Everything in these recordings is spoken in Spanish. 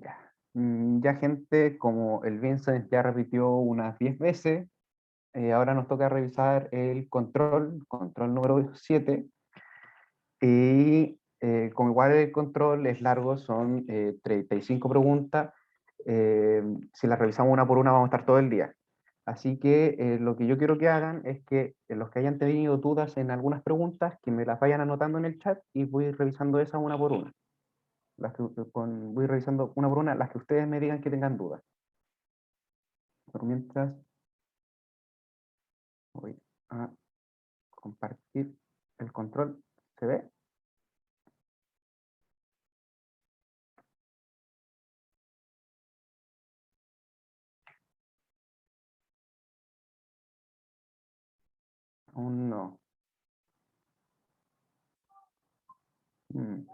Ya. Ya gente como el Vincent ya repitió unas 10 veces. Ahora nos toca revisar el control número 7. Y como igual el control es largo, son 35 preguntas. Si las revisamos una por una vamos a estar todo el día. Así que lo que yo quiero que hagan es que los que hayan tenido dudas en algunas preguntas, que me las vayan anotando en el chat y voy revisando esas una por una. Voy revisando una por una las que ustedes me digan que tengan dudas. Por mientras voy a compartir el control. ¿Se ve? Aún no. Mm.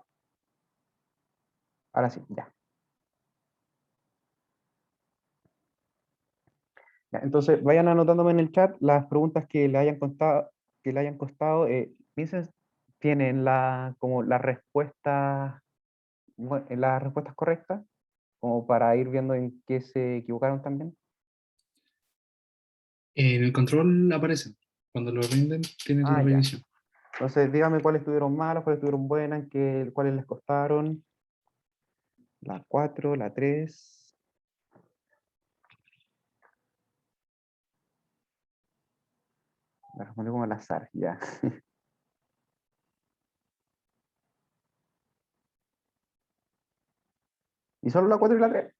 Ahora sí, ya. Ya, entonces, vayan anotándome en el chat las preguntas que le hayan costado. Piensen, tienen como las respuestas correctas, como para ir viendo en qué se equivocaron también. En el control aparecen. Cuando lo rinden, tienen la Ah, ya. revisión. Entonces, díganme cuáles estuvieron malas, cuáles estuvieron buenas, cuáles les costaron. La 4, la 3. La respondí como al azar, ya. ¿Y solo la 4 y la 3?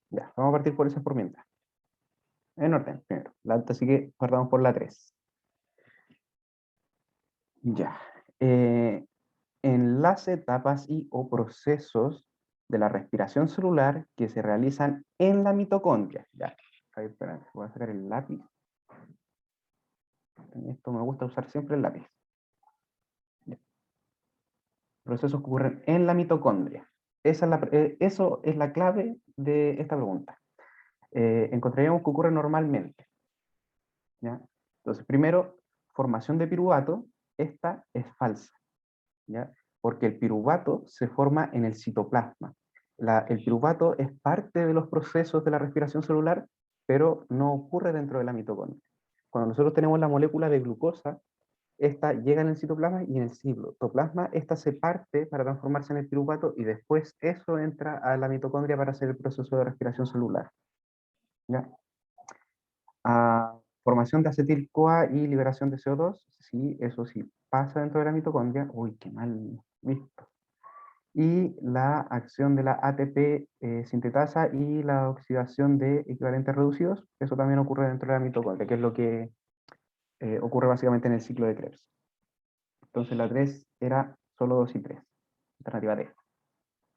Ya, vamos a partir por esas por mientras. En orden, primero. Así que partamos por la 3. Ya. En las etapas y o procesos de la respiración celular que se realizan en la mitocondria. Ya. Ahí, espera, voy a sacar el lápiz. En esto me gusta usar siempre el lápiz. Ya. Procesos que ocurren en la mitocondria. Eso es la clave de esta pregunta. Encontraríamos que ocurre normalmente. ¿Ya? Entonces, primero, formación de piruvato. Esta es falsa. ¿Ya? Porque el piruvato se forma en el citoplasma. El piruvato es parte de los procesos de la respiración celular, pero no ocurre dentro de la mitocondria. Cuando nosotros tenemos la molécula de glucosa, esta llega en el citoplasma y en el citoplasma esta se parte para transformarse en el piruvato y después eso entra a la mitocondria para hacer el proceso de respiración celular. ¿Ya? Formación de acetil-CoA y liberación de CO2, sí, eso sí pasa dentro de la mitocondria. Uy, qué mal visto. Y la acción de la ATP sintetasa y la oxidación de equivalentes reducidos, eso también ocurre dentro de la mitocondria, que es lo que ocurre básicamente en el ciclo de Krebs. Entonces la 3 era solo 2 y 3, alternativa D.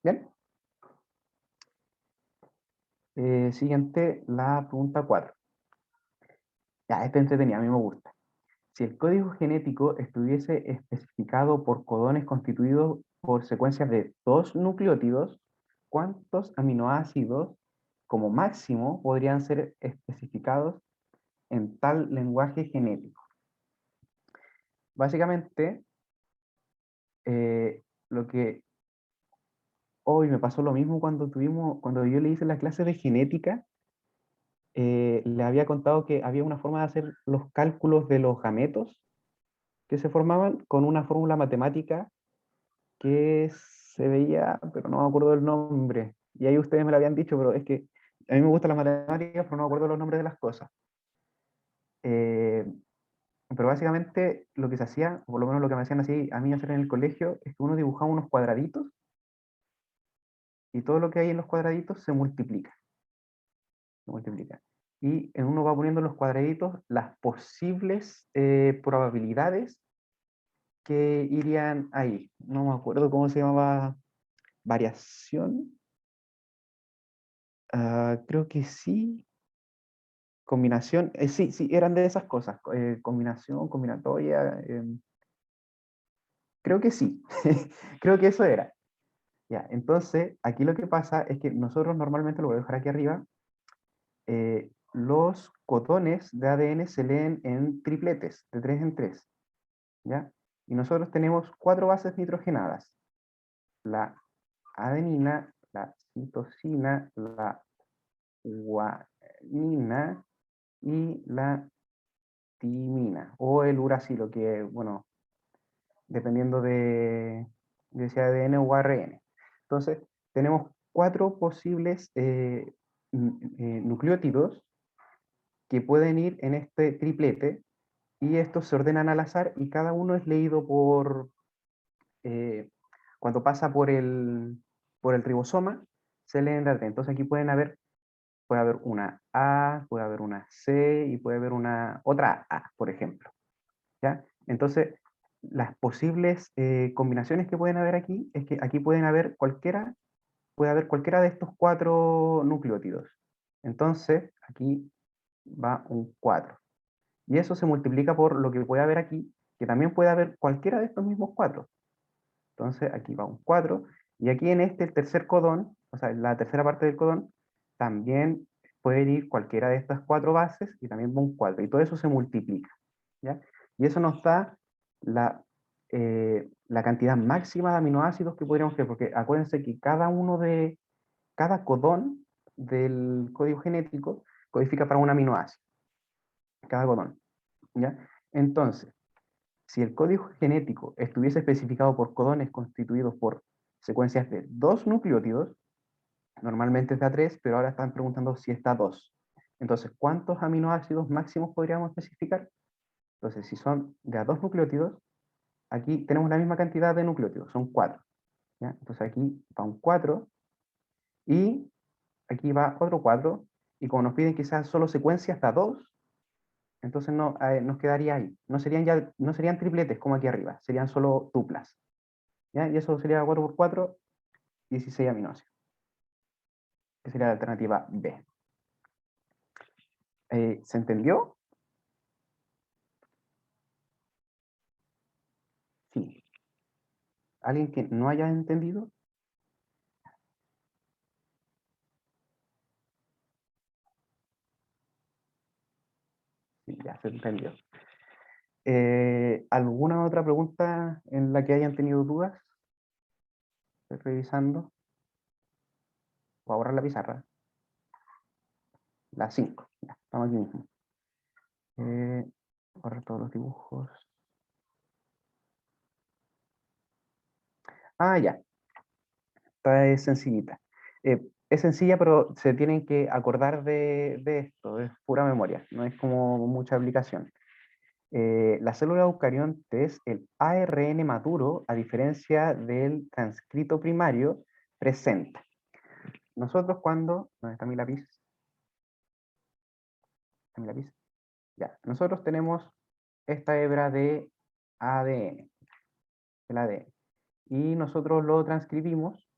Bien. Siguiente, la pregunta 4. Ya, esta entretenida, a mí me gusta. Si el código genético estuviese especificado por codones constituidos por secuencias de 2 nucleótidos, ¿cuántos aminoácidos como máximo podrían ser especificados en tal lenguaje genético? Básicamente, lo que hoy me pasó lo mismo cuando yo le hice la clase de genética, le había contado que había una forma de hacer los cálculos de los gametos que se formaban con una fórmula matemática que se veía, pero no me acuerdo del nombre. Y ahí ustedes me lo habían dicho, pero es que a mí me gustan las matemáticas, pero no me acuerdo los nombres de las cosas. Eh, pero básicamente lo que se hacía, o por lo menos lo que me hacían así a mí hacer en el colegio, es que uno dibujaba unos cuadraditos y todo lo que hay en los cuadraditos se multiplica. Se multiplica. Y en uno va poniendo en los cuadraditos las posibles probabilidades que irían ahí. No me acuerdo cómo se llamaba, variación. Creo que sí. Combinación, sí, sí, eran de esas cosas. Combinación, combinatoria. Creo que sí. Creo que eso era. Ya, entonces, aquí lo que pasa es que nosotros normalmente, lo voy a dejar aquí arriba, los codones de ADN se leen en tripletes, de 3 en 3, ¿ya? Y nosotros tenemos 4 bases nitrogenadas. La adenina, la citosina, la guanina y la timina, o el uracilo, que, bueno, dependiendo de si ADN o ARN. Entonces, tenemos 4 posibles nucleótidos que pueden ir en este triplete, y estos se ordenan al azar y cada uno es leído cuando pasa por el ribosoma, se lee en la red. Entonces aquí puede haber una A, puede haber una C y puede haber una otra A, por ejemplo. ¿Ya? Entonces, las posibles combinaciones que pueden haber aquí es que aquí puede haber cualquiera de estos 4 nucleótidos. Entonces, aquí va un 4. Y eso se multiplica por lo que puede haber aquí, que también puede haber cualquiera de estos mismos 4. Entonces, aquí va un 4. Y aquí en este, el tercer codón, o sea, la tercera parte del codón, también puede ir cualquiera de estas 4 bases y también va un 4. Y todo eso se multiplica, ¿ya? Y eso nos da la cantidad máxima de aminoácidos que podríamos tener, porque acuérdense que cada codón del código genético codifica para un aminoácido, cada codón, ¿ya? Entonces, si el código genético estuviese especificado por codones constituidos por secuencias de 2 nucleótidos, normalmente es de A3, pero ahora están preguntando si está 2. Entonces, ¿cuántos aminoácidos máximos podríamos especificar? Entonces, si son de a 2 nucleótidos, aquí tenemos la misma cantidad de nucleótidos, son 4. ¿Ya? Entonces aquí va un 4 y aquí va otro 4, y como nos piden quizás solo secuencias de a 2, entonces no, nos quedaría ahí. No serían tripletes como aquí arriba, serían solo duplas. ¿Ya? Y eso sería 4 por 4, 16 aminoácidos, que sería la alternativa B. ¿Se entendió? Sí. ¿Alguien que no haya entendido? Sí, ya se entendió. ¿Alguna otra pregunta en la que hayan tenido dudas? Estoy revisando. Voy a borrar la pizarra. La 5. Ya, estamos aquí mismo. Borrar todos los dibujos. Ah, ya. Esta es sencillita. Es sencilla, pero se tienen que acordar de esto. Es pura memoria. No es como mucha aplicación. La célula eucarionte es el ARN maduro, a diferencia del transcrito primario, presenta. Nosotros cuando... ¿Dónde está mi lápiz? ¿Está mi lápiz? Ya. Nosotros tenemos esta hebra de ADN, el ADN. Y nosotros lo transcribimos.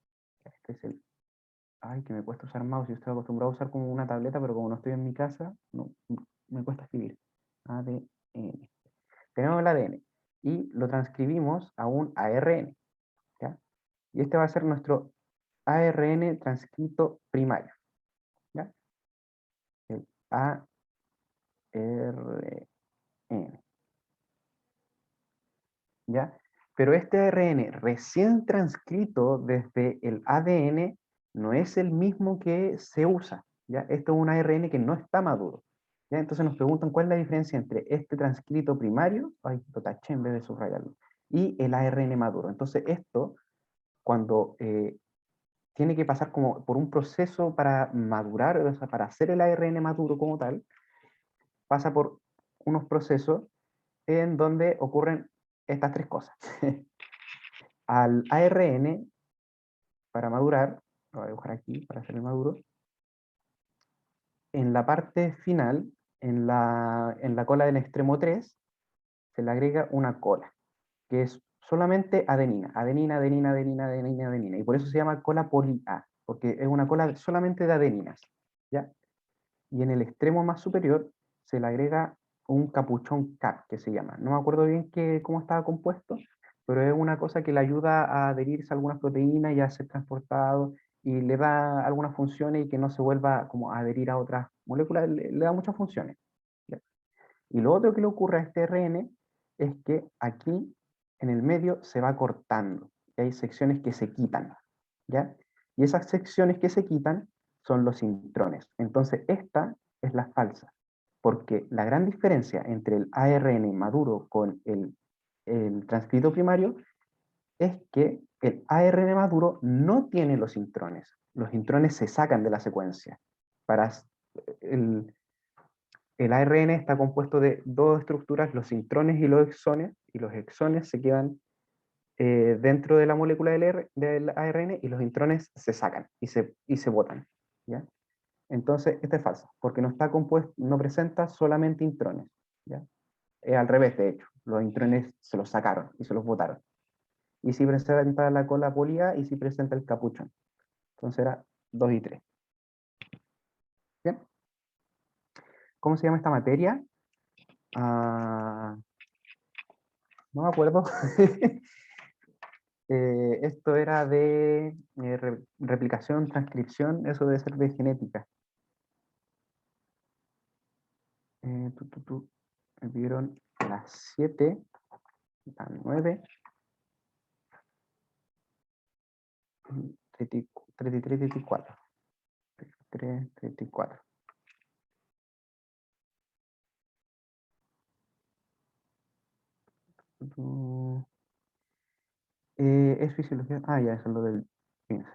Este es el... Ay, que me cuesta usar mouse. Yo estoy acostumbrado a usar como una tableta, pero como no estoy en mi casa, no, me cuesta escribir. ADN. Tenemos el ADN y lo transcribimos a un ARN, ¿ya? Y este va a ser nuestro ARN transcrito primario, ¿ya? El ARN, ¿ya? Pero este ARN recién transcrito desde el ADN no es el mismo que se usa, ¿ya? Esto es un ARN que no está maduro, ¿ya? Entonces nos preguntan cuál es la diferencia entre este transcrito primario, ay, lo taché en vez de subrayarlo, y el ARN maduro. Entonces esto, cuando tiene que pasar como por un proceso para madurar, o sea, para hacer el ARN maduro como tal, pasa por unos procesos en donde ocurren estas 3 cosas. Al ARN, para madurar, lo voy a dibujar aquí para hacer el maduro, en la parte final, en la cola del extremo 3, se le agrega una cola, que es solamente adenina, adenina, adenina, adenina, adenina, adenina, y por eso se llama cola poli-A, porque es una cola solamente de adeninas, ¿ya? Y en el extremo más superior se le agrega un capuchón Cap, que se llama. No me acuerdo bien cómo estaba compuesto, pero es una cosa que le ayuda a adherirse a algunas proteínas y a ser transportado y le da algunas funciones y que no se vuelva como a adherir a otras moléculas, le da muchas funciones. ¿Ya? Y lo otro que le ocurre a este RN es que aquí en el medio se va cortando, y hay secciones que se quitan, ¿ya? Y esas secciones que se quitan son los intrones. Entonces esta es la falsa, porque la gran diferencia entre el ARN maduro con el transcrito primario es que el ARN maduro no tiene los intrones. Los intrones se sacan de la secuencia. Para el ARN está compuesto de dos estructuras, los intrones y los exones se quedan dentro de la molécula del ARN y los intrones se sacan y se botan. ¿Ya? Entonces, esta es falsa, porque no está compuesto, no presenta solamente intrones. ¿Ya? Es al revés, de hecho. Los intrones se los sacaron y se los botaron. Y si presenta la cola polía y si presenta el capuchón. Entonces era 2 y 3. ¿Bien? ¿Cómo se llama esta materia? Ah, no me acuerdo. Esto era de replicación, transcripción, eso debe ser de genética. Me pidieron las 7, las 9, 33, 34. 33, 34. Es fisiología. Ah, ya, eso es lo del 15.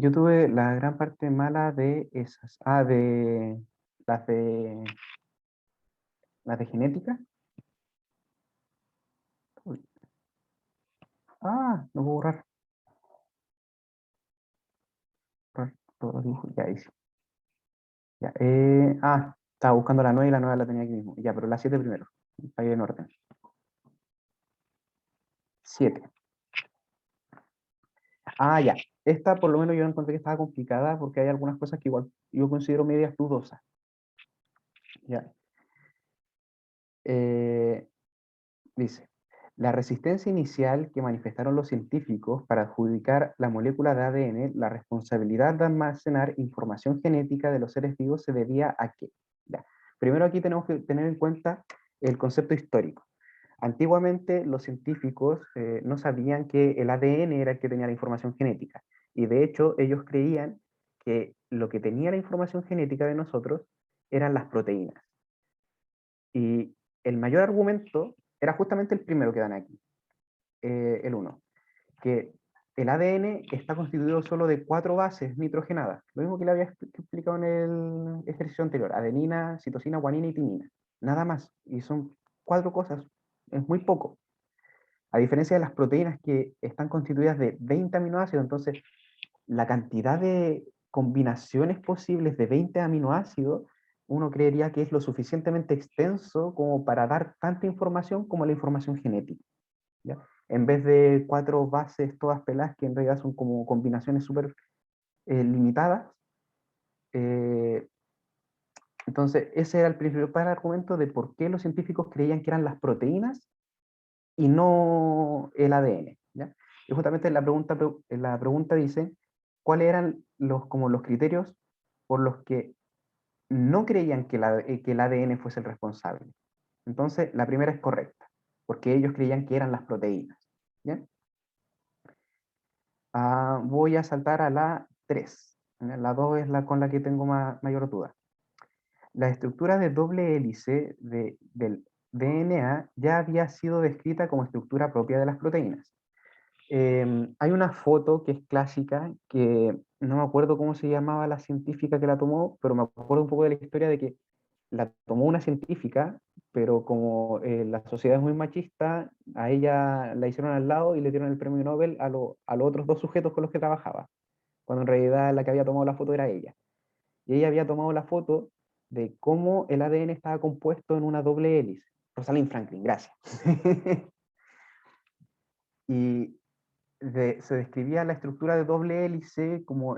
Yo tuve la gran parte mala de esas. Ah, de las de las de genética. Uy. Ah, no puedo borrar todos los dibujos. Ya hice. Ya, estaba buscando la 9 y la 9 la tenía aquí mismo. Ya, pero la 7 primero. Para ir en orden. 7. Ah, ya. Esta por lo menos yo encontré que estaba complicada porque hay algunas cosas que igual yo considero medias dudosas. Ya. Eh, Dice, la resistencia inicial que manifestaron los científicos para adjudicar la molécula de ADN, la responsabilidad de almacenar información genética de los seres vivos se debía a qué. Ya. Primero aquí tenemos que tener en cuenta el concepto histórico. Antiguamente los científicos no sabían que el ADN era el que tenía la información genética y de hecho ellos creían que lo que tenía la información genética de nosotros eran las proteínas. Y el mayor argumento era justamente el primero que dan aquí, el uno, que el ADN está constituido solo de 4 bases nitrogenadas, lo mismo que le había explicado en el ejercicio anterior, adenina, citosina, guanina y timina, nada más, y son 4 cosas, es muy poco. A diferencia de las proteínas que están constituidas de 20 aminoácidos, entonces la cantidad de combinaciones posibles de 20 aminoácidos, uno creería que es lo suficientemente extenso como para dar tanta información como la información genética. ¿Ya? En vez de 4 bases todas peladas, que en realidad son como combinaciones súper limitadas. eh, entonces, ese era el principal argumento de por qué los científicos creían que eran las proteínas y no el ADN. ¿Ya? Y justamente la pregunta dice, ¿cuáles eran como los criterios por los que no creían que el ADN fuese el responsable? Entonces, la primera es correcta, porque ellos creían que eran las proteínas. ¿Ya? Voy a saltar a la 3. La 2 es la con la que tengo mayor duda. La estructura de doble hélice del DNA ya había sido descrita como estructura propia de las proteínas. Hay una foto que es clásica, que no me acuerdo cómo se llamaba la científica que la tomó, pero me acuerdo un poco de la historia de que la tomó una científica, pero como la sociedad es muy machista, a ella la hicieron al lado y le dieron el premio Nobel a los otros dos sujetos con los que trabajaba, cuando en realidad la que había tomado la foto era ella. Y ella había tomado la foto de cómo el ADN estaba compuesto en una doble hélice. Rosalind Franklin, gracias. Y se describía la estructura de doble hélice como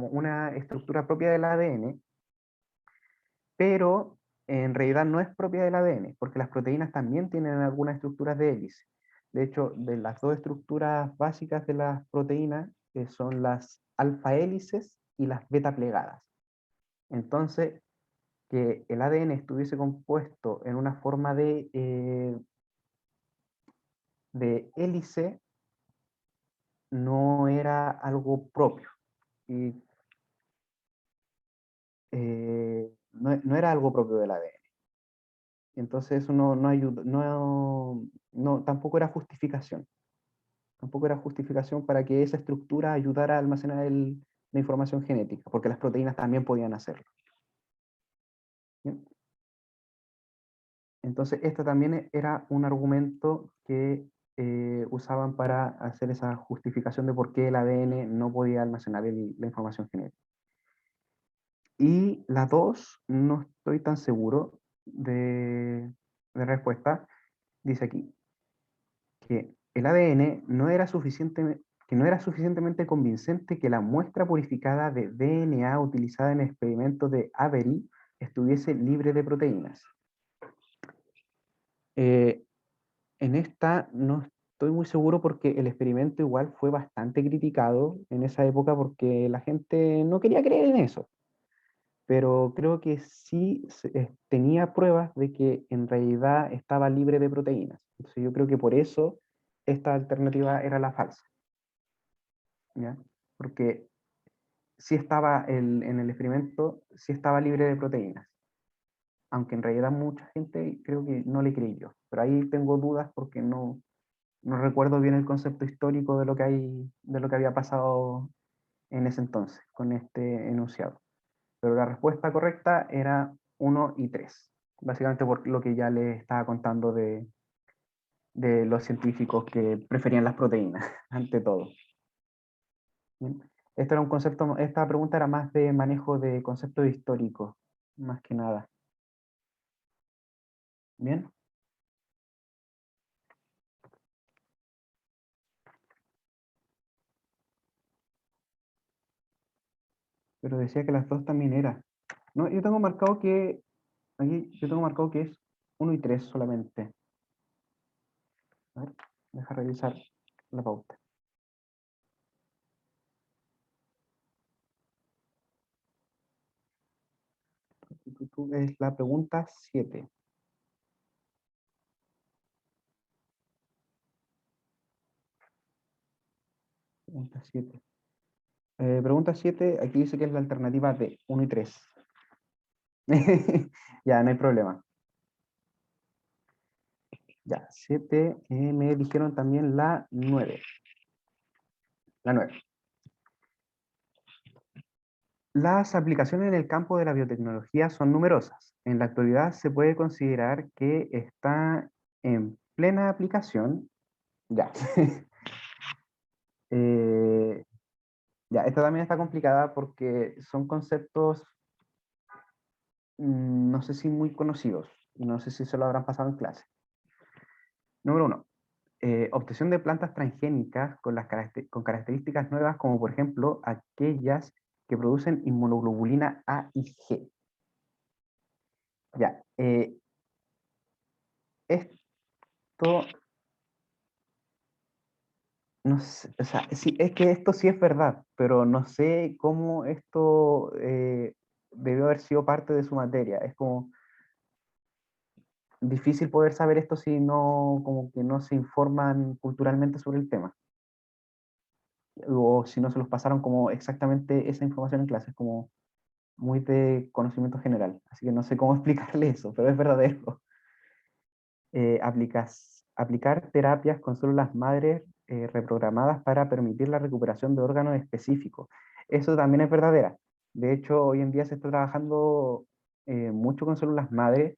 una estructura propia del ADN, pero en realidad no es propia del ADN, porque las proteínas también tienen algunas estructuras de hélice. De hecho, de las dos estructuras básicas de las proteínas son las alfa hélices y las beta plegadas. Entonces, que el ADN estuviese compuesto en una forma de hélice no era algo propio. Y no era algo propio del ADN. Entonces eso no ayudó, tampoco era justificación. Tampoco era justificación para que esa estructura ayudara a almacenar la información genética, porque las proteínas también podían hacerlo. ¿Bien? Entonces, esto también era un argumento que usaban para hacer esa justificación de por qué el ADN no podía almacenar la información genética. Y la dos, no estoy tan seguro de respuesta. Dice aquí que el ADN que no era suficientemente convincente que la muestra purificada de DNA utilizada en experimentos de Avery estuviese libre de proteínas. En esta no estoy muy seguro porque el experimento igual fue bastante criticado en esa época porque la gente no quería creer en eso. Pero creo que sí tenía pruebas de que en realidad estaba libre de proteínas. Entonces yo creo que por eso esta alternativa era la falsa, ¿ya? Porque sí estaba en el experimento, sí estaba libre de proteínas, aunque en realidad mucha gente creo que no le creyó. Pero ahí tengo dudas porque no recuerdo bien el concepto histórico de de lo que había pasado en ese entonces con este enunciado. Pero la respuesta correcta era 1 y 3, básicamente por lo que ya les estaba contando de los científicos que preferían las proteínas ante todo. ¿Bien? Este era un concepto, esta pregunta era más de manejo de conceptos históricos, más que nada. Bien, pero decía que las dos también eran. No, yo tengo marcado que, aquí yo tengo marcado que es 1 y 3 solamente. A ver, deja revisar la pauta. Es la pregunta 7. Pregunta 7. Pregunta 7, aquí dice que es la alternativa de 1 y 3. Ya, no hay problema. Ya, 7, me dijeron también la 9. La 9. Las aplicaciones en el campo de la biotecnología son numerosas. En la actualidad se puede considerar que está en plena aplicación. Ya. Eh, ya, esta también está complicada porque son conceptos, no sé si muy conocidos, y no sé si se lo habrán pasado en clase. Número 1. Obtención de plantas transgénicas con características nuevas, como por ejemplo aquellas que producen inmunoglobulina A y G. Ya, esto, no sé, o sea, sí, es que esto sí es verdad, pero no sé cómo esto debió haber sido parte de su materia. Es como difícil poder saber esto si no, como que no se informan culturalmente sobre el tema, o si no se los pasaron como exactamente esa información en clases, como muy de conocimiento general, así que no sé cómo explicarle eso, pero es verdadero. Aplicar terapias con células madres reprogramadas para permitir la recuperación de órganos específicos. Eso también es verdadera. De hecho, hoy en día se está trabajando mucho con células madre.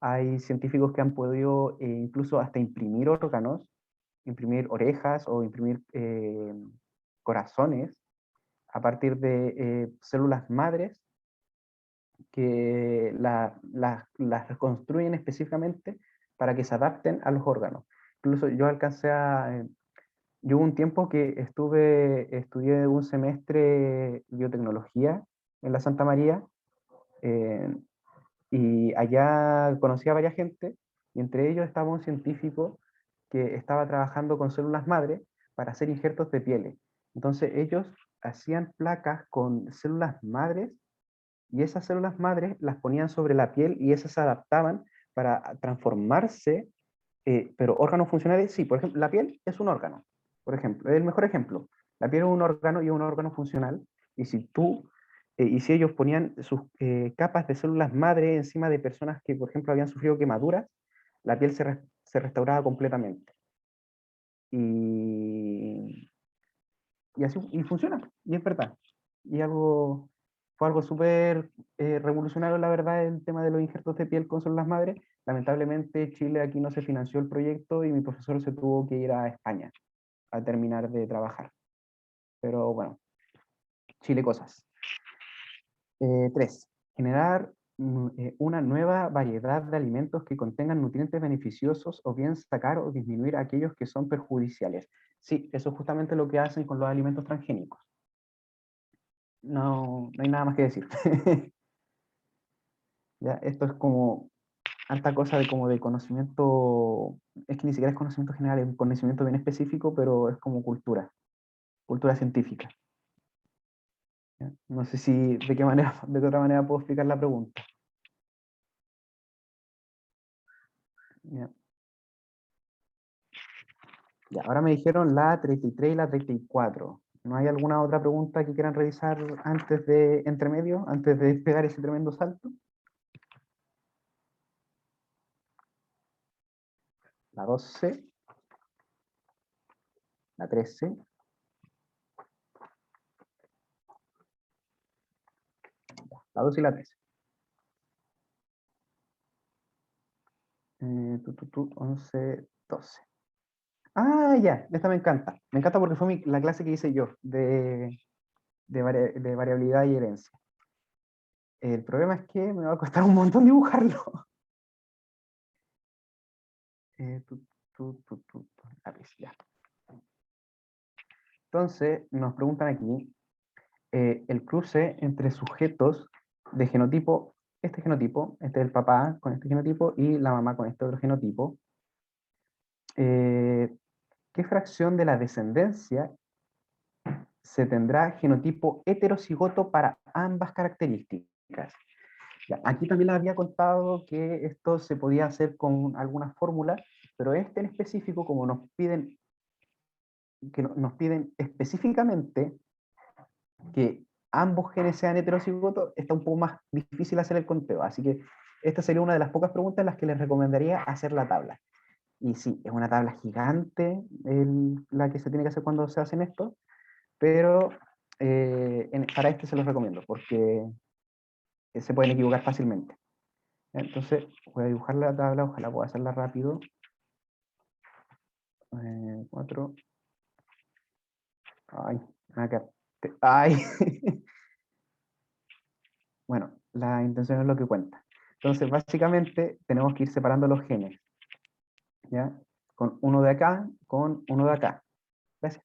Hay científicos que han podido incluso hasta imprimir órganos, imprimir orejas o imprimir corazones a partir de células madres que las reconstruyen específicamente para que se adapten a los órganos. Incluso yo hubo un tiempo que estudié un semestre biotecnología en la Santa María, eh, y allá conocí a varias gente, y entre ellos estaba un científico que estaba trabajando con células madre para hacer injertos de pieles. Entonces ellos hacían placas con células madres y esas células madres las ponían sobre la piel y esas se adaptaban para transformarse, pero órganos funcionales, sí, por ejemplo, la piel es un órgano, por ejemplo, es el mejor ejemplo. La piel es un órgano y es un órgano funcional, y si ellos ponían sus capas de células madre encima de personas que, por ejemplo, habían sufrido quemaduras, la piel se restauraba completamente. Y, y así y funciona, y es verdad. Y fue algo súper revolucionario, la verdad, el tema de los injertos de piel con células madre. Lamentablemente Chile aquí no se financió el proyecto y mi profesor se tuvo que ir a España a terminar de trabajar. Pero bueno, Chile cosas. 3. Generar una nueva variedad de alimentos que contengan nutrientes beneficiosos o bien sacar o disminuir aquellos que son perjudiciales. Sí, eso es justamente lo que hacen con los alimentos transgénicos. No, no hay nada más que decir. ¿Ya? Esto es como alta cosa de como de conocimiento, es que ni siquiera es conocimiento general, es un conocimiento bien específico, pero es como cultura científica. ¿Ya? No sé si de qué manera, de qué otra manera puedo explicar la pregunta. ¿Ya? Ya, ahora me dijeron la 33 y la 34. ¿No hay alguna otra pregunta que quieran revisar antes de, entre medio, antes de pegar ese tremendo salto? La 12, la 13, la 12 y la 13. 11, 12. Ah, ya, esta me encanta. Me encanta porque fue la clase que hice yo de variabilidad y herencia. El problema es que me va a costar un montón dibujarlo. Eh, tu, lápiz, ya. Entonces, nos preguntan aquí el cruce entre sujetos de genotipo, este es el papá con este genotipo y la mamá con este otro genotipo. ¿Qué fracción de la descendencia se tendrá genotipo heterocigoto para ambas características? Ya, aquí también les había contado que esto se podía hacer con algunas fórmulas, pero este en específico, como nos piden específicamente que ambos genes sean heterocigotos, está un poco más difícil hacer el conteo. Así que esta sería una de las pocas preguntas en las que les recomendaría hacer la tabla. Y sí, es una tabla gigante la que se tiene que hacer cuando se hacen esto, pero para este se los recomiendo, porque se pueden equivocar fácilmente. Entonces, voy a dibujar la tabla, ojalá pueda hacerla rápido. 4. Ay, acá. Ay. Bueno, la intención es lo que cuenta. Entonces, básicamente, tenemos que ir separando los genes, ¿ya? Con uno de acá, con uno de acá. ¿Ves?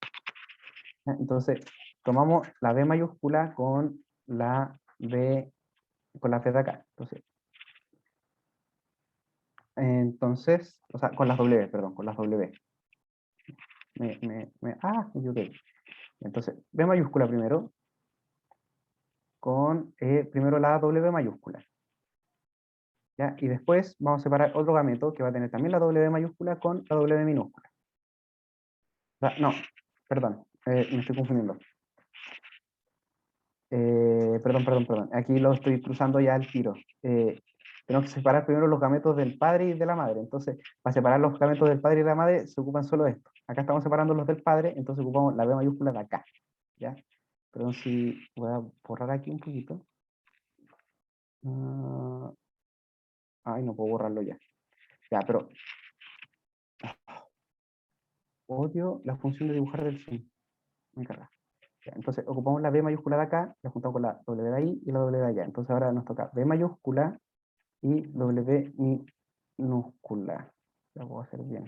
¿Ya? Entonces, tomamos la B mayúscula con la B de acá. Entonces, o sea, con las W, perdón, con las W. Me equivoqué. Entonces, B mayúscula primero, con primero la W mayúscula. ¿Ya? Y después vamos a separar otro gameto que va a tener también la W mayúscula con la W minúscula. No, perdón, me estoy confundiendo. Perdón. Aquí lo estoy cruzando ya al tiro. Tenemos que separar primero los gametos del padre y de la madre. Entonces, para separar los gametos del padre y de la madre, se ocupan solo estos. Acá estamos separando los del padre, entonces ocupamos la B mayúscula de acá. ¿Ya? Perdón si voy a borrar aquí un poquito. Ay, no puedo borrarlo ya. Ya, pero odio la función de dibujar del zoom. Me carga. Ya, entonces ocupamos la B mayúscula de acá, la juntamos con la W de ahí y la W de allá. Entonces ahora nos toca B mayúscula y W minúscula. La puedo hacer bien.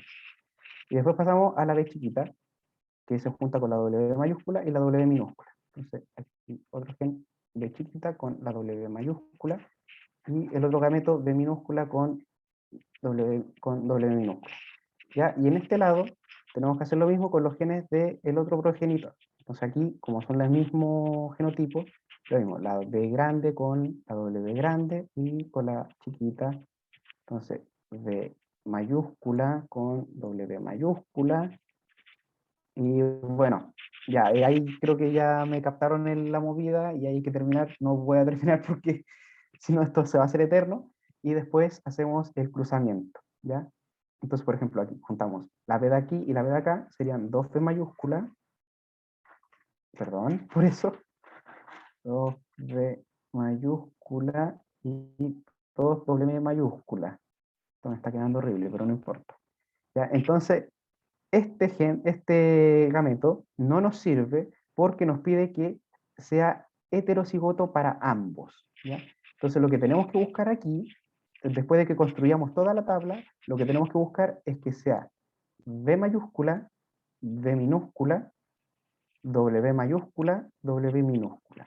Y después pasamos a la B chiquita, que se junta con la W mayúscula y la W minúscula. Entonces aquí otro gen B chiquita con la W mayúscula y el otro gameto B minúscula con W minúscula. ¿ya? Y en este lado tenemos que hacer lo mismo con los genes del otro progenitor. Entonces aquí, como son el mismo genotipo, lo mismo, la B grande con la W grande y con la chiquita. Entonces, B mayúscula con W mayúscula. Y bueno, ya, ahí creo que ya me captaron la movida y hay que terminar. No voy a terminar porque si no esto se va a hacer eterno. Y después hacemos el cruzamiento, ¿ya? Entonces, por ejemplo, aquí juntamos la B de aquí y la B de acá, serían dos B mayúscula, perdón, por eso, dos B mayúscula y dos W mayúscula. Esto me está quedando horrible, pero no importa. ¿Ya? Entonces, este gameto no nos sirve porque nos pide que sea heterocigoto para ambos, ¿ya? Entonces lo que tenemos que buscar aquí, después de que construyamos toda la tabla, lo que tenemos que buscar es que sea B mayúscula, B minúscula, W mayúscula, W minúscula.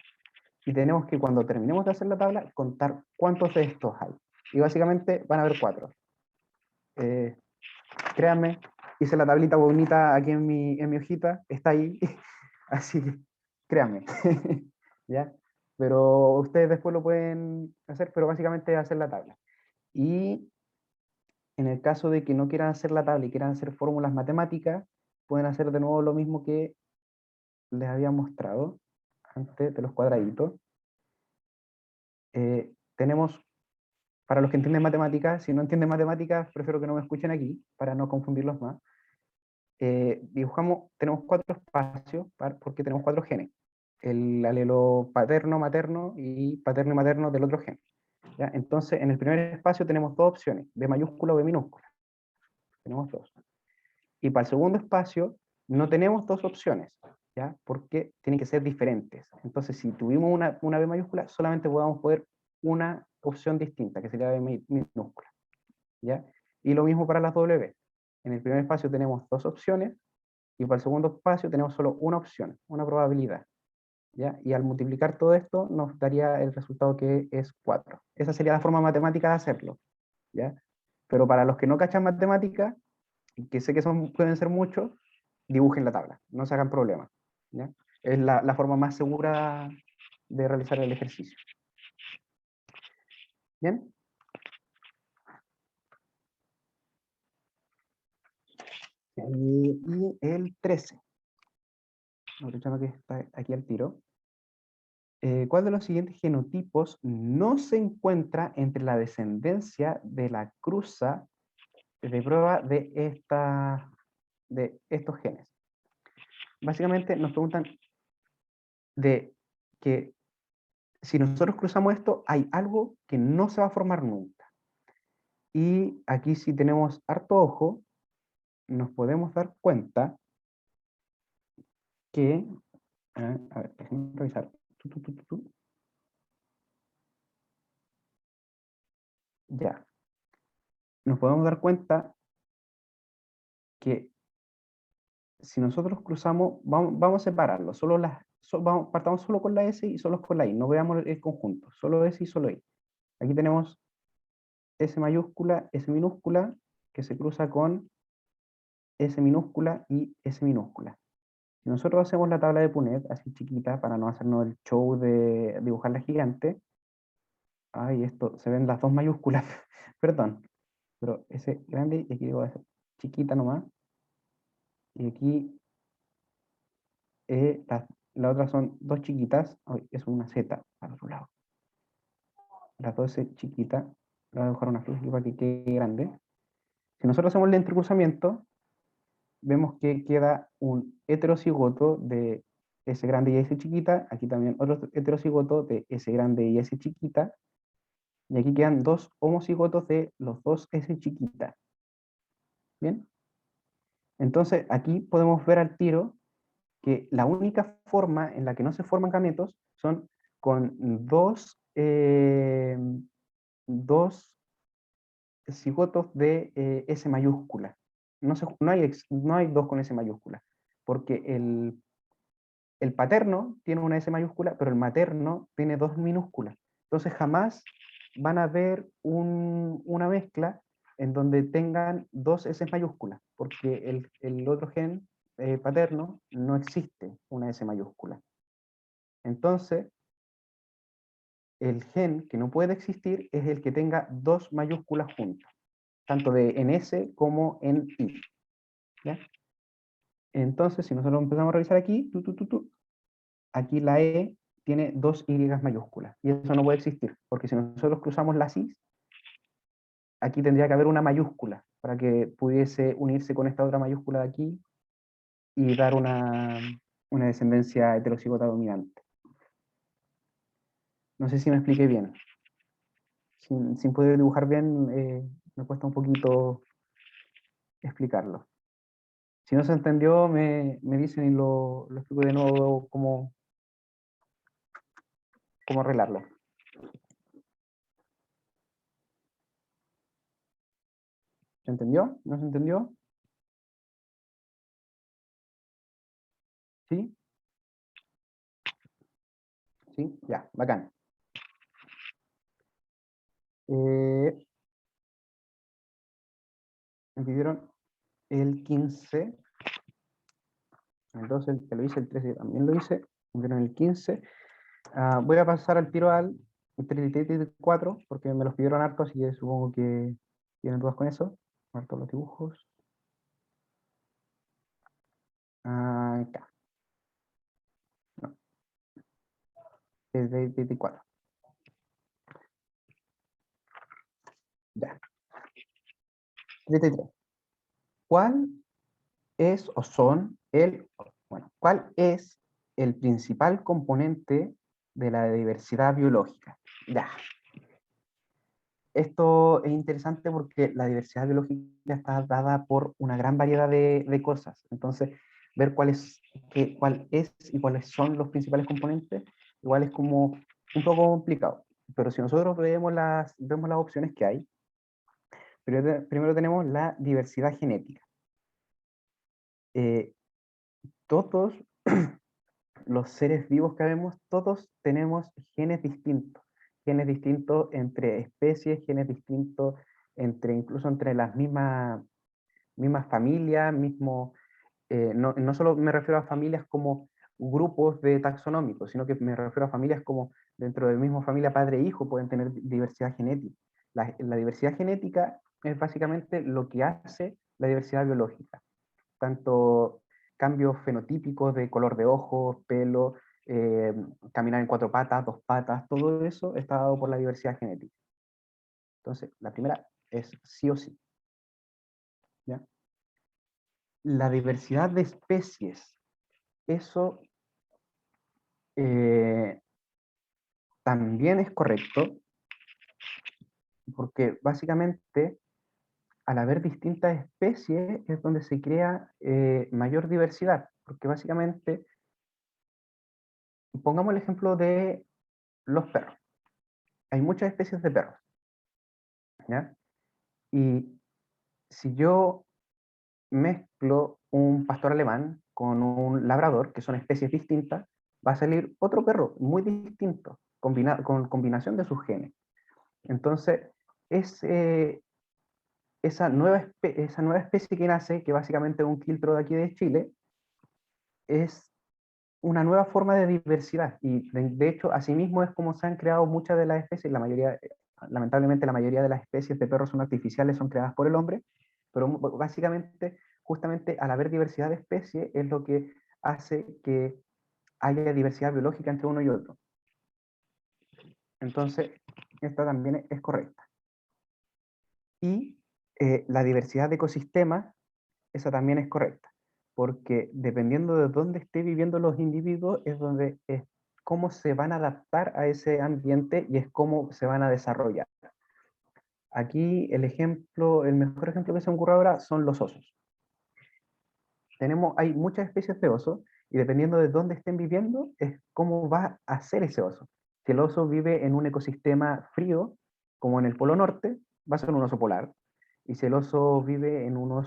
Y tenemos que cuando terminemos de hacer la tabla, contar cuántos de estos hay. Y básicamente van a haber 4. Créanme, hice la tablita bonita aquí en mi hojita, está ahí, así que créanme, ¿ya? Pero ustedes después lo pueden hacer, pero básicamente es hacer la tabla. Y en el caso de que no quieran hacer la tabla y quieran hacer fórmulas matemáticas, pueden hacer de nuevo lo mismo que les había mostrado antes de los cuadraditos. Tenemos, para los que entienden matemáticas, si no entienden matemáticas, prefiero que no me escuchen aquí, para no confundirlos más. Dibujamos, tenemos 4 espacios porque tenemos 4 genes. El alelo paterno, materno y materno del otro gen. ¿Ya? Entonces, en el primer espacio tenemos 2 opciones, B mayúscula o B minúscula. Tenemos 2. Y para el segundo espacio no tenemos 2 opciones, ¿ya? Porque tienen que ser diferentes. Entonces, si tuvimos una B mayúscula, solamente podamos poner una opción distinta, que sería B minúscula, ¿ya? Y lo mismo para las W. En el primer espacio tenemos 2 opciones, y para el segundo espacio tenemos solo una opción, una probabilidad, ¿ya? Y al multiplicar todo esto nos daría el resultado que es 4. Esa sería la forma matemática de hacerlo, ¿ya? Pero para los que no cachan matemática, y que sé que pueden ser muchos, dibujen la tabla, no se hagan problemas, ¿ya? Es la forma más segura de realizar el ejercicio. ¿Bien? Y el 13, aprovechando que está aquí al tiro. ¿Cuál de los siguientes genotipos no se encuentra entre la descendencia de la cruza de prueba de estos genes? Básicamente nos preguntan de que si nosotros cruzamos esto, hay algo que no se va a formar nunca. Y aquí si tenemos harto ojo, nos podemos dar cuenta que, a ver, déjenme revisar. Ya, nos podemos dar cuenta que si nosotros cruzamos, vamos a separarlo, partamos solo con la S y solo con la I, no veamos el conjunto, solo S y solo I. Aquí tenemos S mayúscula, S minúscula, que se cruza con S minúscula y S minúscula. Si nosotros hacemos la tabla de Punnett, así chiquita, para no hacernos el show de dibujarla gigante, ay, esto, se ven las dos mayúsculas, perdón, pero S grande y aquí debo hacer chiquita nomás, y aquí la otra son dos chiquitas, ay, es una Z al otro lado. Las dos es chiquita, le voy a dibujar una flor para que quede grande. Si nosotros hacemos el entrecruzamiento, vemos que queda un heterocigoto de S grande y S chiquita, aquí también otro heterocigoto de S grande y S chiquita, y aquí quedan dos homocigotos de los dos S chiquita. ¿Bien? Entonces aquí podemos ver al tiro que la única forma en la que no se forman gametos son con dos cigotos de S mayúscula. No hay dos con S mayúscula, porque el paterno tiene una S mayúscula, pero el materno tiene dos minúsculas. Entonces jamás van a ver una mezcla en donde tengan dos S mayúsculas, porque el otro gen paterno no existe una S mayúscula. Entonces, el gen que no puede existir es el que tenga dos mayúsculas juntas, tanto en S como en I. ¿Ya? Entonces, si nosotros empezamos a revisar aquí, aquí la E tiene dos Y mayúsculas, y eso no puede existir, porque si nosotros cruzamos las I, aquí tendría que haber una mayúscula para que pudiese unirse con esta otra mayúscula de aquí y dar una descendencia heterocigota dominante. No sé si me expliqué bien. Sin poder dibujar bien, me cuesta un poquito explicarlo. Si no se entendió, me dicen y lo explico de nuevo cómo arreglarlo. ¿Se entendió? ¿No se entendió? ¿Sí? ¿Sí? Ya, bacán. Me pidieron el 15, el 12, el que lo hice, el 13 también lo hice, me pidieron el 15. Voy a pasar al tiro al 34, porque me los pidieron harto, así que supongo que tienen dudas con eso. Harto los dibujos. Acá. No, el 34. Ya. 33. ¿Cuál es o son cuál es el principal componente de la diversidad biológica? Ya. Esto es interesante porque la diversidad biológica está dada por una gran variedad de cosas. Entonces, ver cuál es y cuáles son los principales componentes, igual es como un poco complicado. Pero si nosotros vemos las opciones que hay, primero tenemos la diversidad genética. Eh, todos los seres vivos que vemos, todos tenemos genes distintos entre especies, genes distintos incluso entre las mismas familias, no solo me refiero a familias como grupos de taxonómicos, sino que me refiero a familias como dentro de la misma familia padre e hijo pueden tener diversidad genética. La diversidad genética es básicamente lo que hace la diversidad biológica, tanto cambios fenotípicos de color de ojos, pelo, eh, caminar en cuatro patas, dos patas, todo eso está dado por la diversidad genética. Entonces, la primera es sí o sí. ¿Ya? La diversidad de especies, eso eh, también es correcto, porque básicamente al haber distintas especies es donde se crea mayor diversidad, porque básicamente, pongamos el ejemplo de los perros. Hay muchas especies de perros, ¿ya? Y si yo mezclo un pastor alemán con un labrador, que son especies distintas, va a salir otro perro muy distinto, con combinación de sus genes. Entonces, es, esa nueva especie que nace, que básicamente es un quiltro de aquí de Chile, es una nueva forma de diversidad. Y de hecho, asimismo es como se han creado muchas de las especies, lamentablemente la mayoría de las especies de perros son artificiales, son creadas por el hombre, pero básicamente, justamente al haber diversidad de especies, es lo que hace que haya diversidad biológica entre uno y otro. Entonces, esta también es correcta. Y la diversidad de ecosistemas, esa también es correcta, porque dependiendo de dónde esté viviendo los individuos, es cómo se van a adaptar a ese ambiente y es cómo se van a desarrollar. Aquí el mejor ejemplo que se me ocurre ahora son los osos. Hay muchas especies de osos y dependiendo de dónde estén viviendo, es cómo va a ser ese oso. Si el oso vive en un ecosistema frío, como en el Polo Norte, va a ser un oso polar. Y si el oso vive en un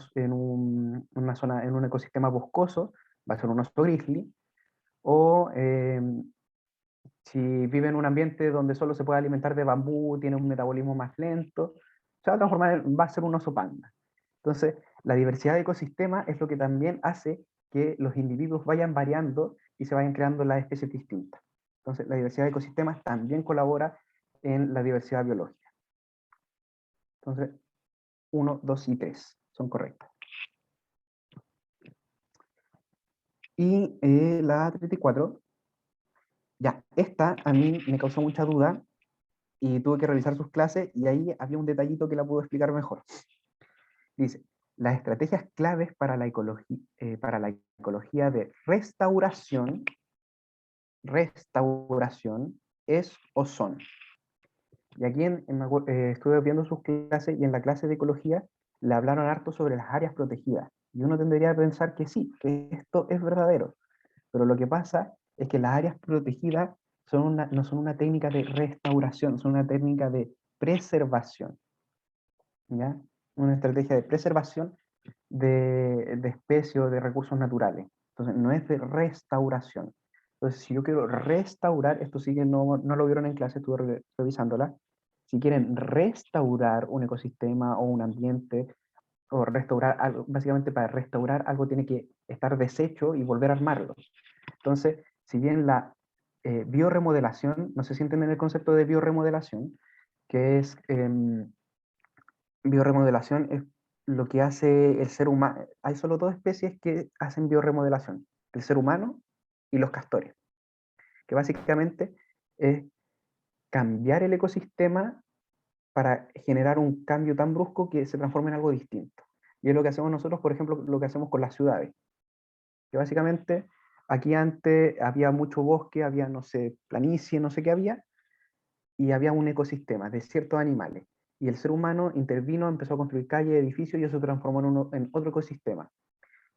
ecosistema boscoso, va a ser un oso grizzly. O si vive en un ambiente donde solo se puede alimentar de bambú, tiene un metabolismo más lento, se va a transformar, va a ser un oso panda. Entonces, la diversidad de ecosistemas es lo que también hace que los individuos vayan variando y se vayan creando las especies distintas. Entonces, la diversidad de ecosistemas también colabora en la diversidad biológica. Entonces, 1, 2 y 3 son correctas. Y la 34, ya, esta a mí me causó mucha duda y tuve que revisar sus clases y ahí había un detallito que la puedo explicar mejor. Dice, las estrategias claves para la ecología de restauración es o son. Y aquí estuve viendo sus clases y en la clase de ecología le hablaron harto sobre las áreas protegidas. Y uno tendría que pensar que sí, que esto es verdadero. Pero lo que pasa es que las áreas protegidas no son una técnica de restauración, son una técnica de preservación. ¿Ya? Una estrategia de preservación de especies o de recursos naturales. Entonces, no es de restauración. Entonces, si yo quiero restaurar, esto sí que no lo vieron en clase, estuve revisándola. Si quieren restaurar un ecosistema o un ambiente, o restaurar algo, básicamente para restaurar algo tiene que estar deshecho y volver a armarlo. Entonces, si bien la biorremodelación, no sé si entienden el concepto de biorremodelación, que es biorremodelación es lo que hace el ser humano. Hay solo dos especies que hacen biorremodelación, el ser humano y los castores, que básicamente es cambiar el ecosistema para generar un cambio tan brusco que se transforme en algo distinto. Y es lo que hacemos nosotros, por ejemplo, lo que hacemos con las ciudades, que básicamente aquí antes había mucho bosque, había, no sé, planicie, no sé qué había, y había un ecosistema de ciertos animales. Y el ser humano intervino, empezó a construir calles, edificios y eso se transformó en otro ecosistema.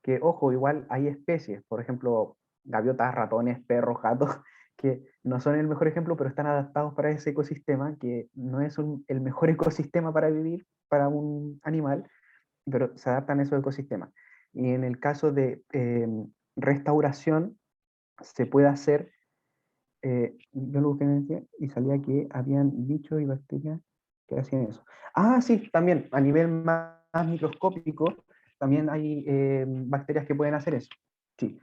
Que, ojo, igual hay especies, por ejemplo, gaviotas, ratones, perros, gatos, que no son el mejor ejemplo, pero están adaptados para ese ecosistema, que no es el mejor ecosistema para vivir para un animal, pero se adaptan a esos ecosistemas. Y en el caso de restauración, se puede hacer yo lo busqué en y salía que habían bichos y bacterias que hacían eso. Ah, sí, también a nivel más microscópico, también hay bacterias que pueden hacer eso. Sí,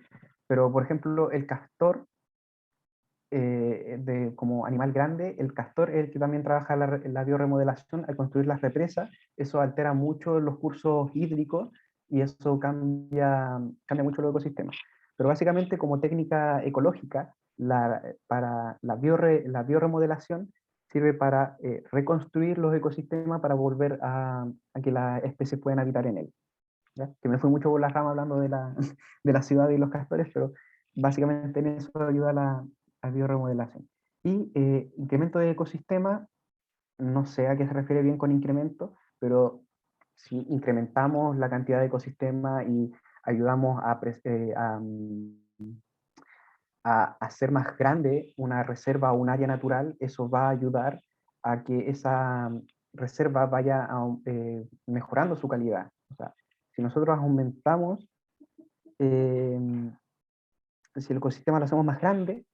pero por ejemplo, el castor, como animal grande, el castor es el que también trabaja la biorremodelación al construir las represas. Eso altera mucho los cursos hídricos y eso cambia mucho los ecosistemas. Pero básicamente, como técnica ecológica, para la biorremodelación sirve para reconstruir los ecosistemas para volver a que las especies puedan habitar en él. ¿Ya? Que me fui mucho por la rama hablando de de la ciudad y los castores, pero básicamente en eso ayuda la biorremodelación. Y incremento de ecosistema, no sé a qué se refiere bien con incremento, pero si incrementamos la cantidad de ecosistema y ayudamos a hacer más grande una reserva o un área natural, eso va a ayudar a que esa reserva vaya mejorando su calidad. O sea, si nosotros aumentamos, eh, si el ecosistema lo hacemos más grande,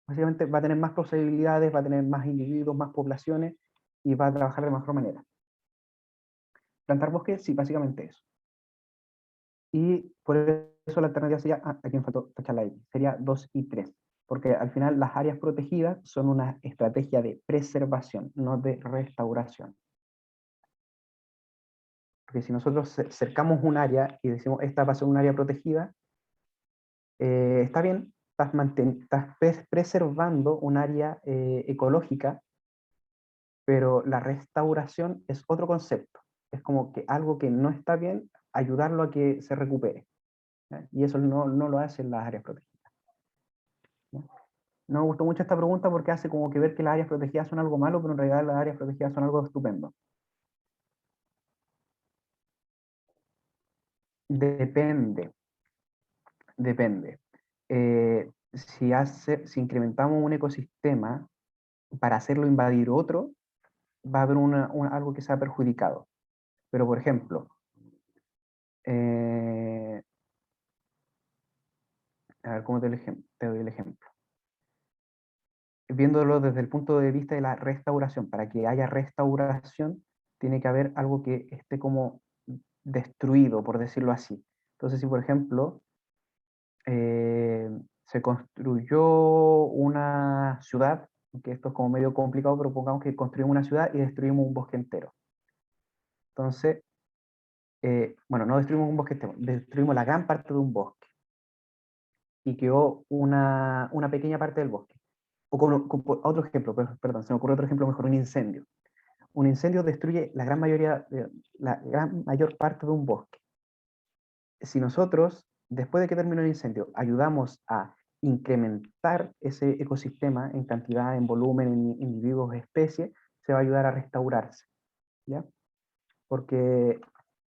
básicamente va a tener más posibilidades, va a tener más individuos, más poblaciones y va a trabajar de mejor manera. Plantar bosques, sí, básicamente eso. Y por eso la alternativa sería, aquí me faltó tacharla ahí, sería 2 y 3, porque al final las áreas protegidas son una estrategia de preservación, no de restauración. Porque si nosotros cercamos un área y decimos, esta va a ser un área protegida, está bien, estás preservando un área ecológica, pero la restauración es otro concepto. Es como que algo que no está bien, ayudarlo a que se recupere. ¿Ya? Y eso no lo hacen las áreas protegidas. ¿Ya? No me gustó mucho esta pregunta porque hace como que ver que las áreas protegidas son algo malo, pero en realidad las áreas protegidas son algo estupendo. Depende, depende. Si incrementamos un ecosistema para hacerlo invadir otro, va a haber algo que sea perjudicado. Pero, por ejemplo, a ver, ¿cómo te doy el ejemplo? Viéndolo desde el punto de vista de la restauración, para que haya restauración, tiene que haber algo que esté como destruido, por decirlo así. Entonces, si por ejemplo se construyó una ciudad, que esto es como medio complicado, pero pongamos que construimos una ciudad y destruimos un bosque entero. Entonces, bueno, no destruimos un bosque entero, destruimos la gran parte de un bosque y quedó una pequeña parte del bosque. O otro ejemplo, perdón, se me ocurre otro ejemplo mejor, un incendio. Un incendio destruye la gran mayoría, la gran mayor parte de un bosque. Si nosotros, después de que terminó el incendio, ayudamos a incrementar ese ecosistema en cantidad, en volumen, en individuos, especies, se va a ayudar a restaurarse, ¿ya? Porque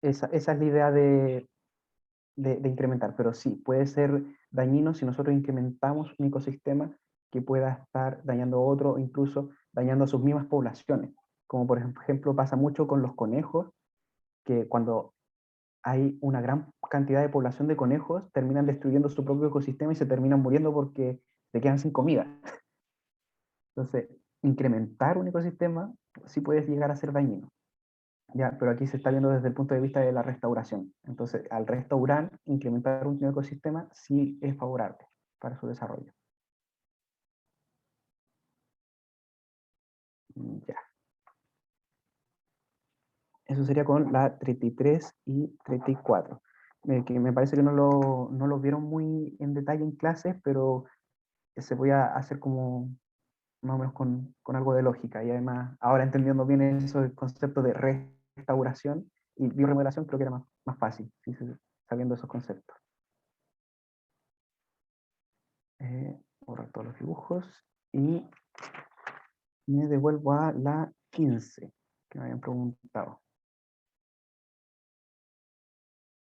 esa es la idea de incrementar, pero sí, puede ser dañino si nosotros incrementamos un ecosistema que pueda estar dañando a otro, o incluso dañando a sus mismas poblaciones, como por ejemplo pasa mucho con los conejos, que cuando hay una gran cantidad de población de conejos, terminan destruyendo su propio ecosistema y se terminan muriendo porque se quedan sin comida. Entonces, incrementar un ecosistema sí puede llegar a ser dañino. Ya, pero aquí se está viendo desde el punto de vista de la restauración. Entonces, al restaurar, incrementar un ecosistema sí es favorable para su desarrollo. Ya. Eso sería con la 33 y 34. Que me parece que no lo vieron muy en detalle en clases, pero se voy a hacer como más o menos con algo de lógica. Y además, ahora entendiendo bien eso, el concepto de restauración y bioremodelación, creo que era más fácil, ¿sí? Sabiendo esos conceptos. Borrar todos los dibujos y me devuelvo a la 15, que me habían preguntado.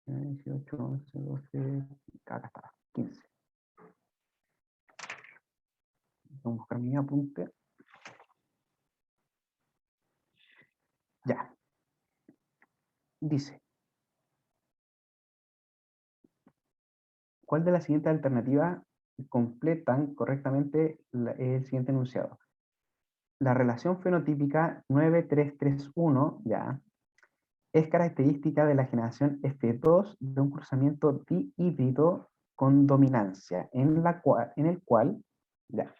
18, 11, 12, acá está, 15. Vamos a buscar mi apunte. Ya. Dice, ¿cuál de las siguientes alternativas completan correctamente el siguiente enunciado? La relación fenotípica 9331, ya, es característica de la generación F2 de un cruzamiento dihíbrido con dominancia, en el cual, ya,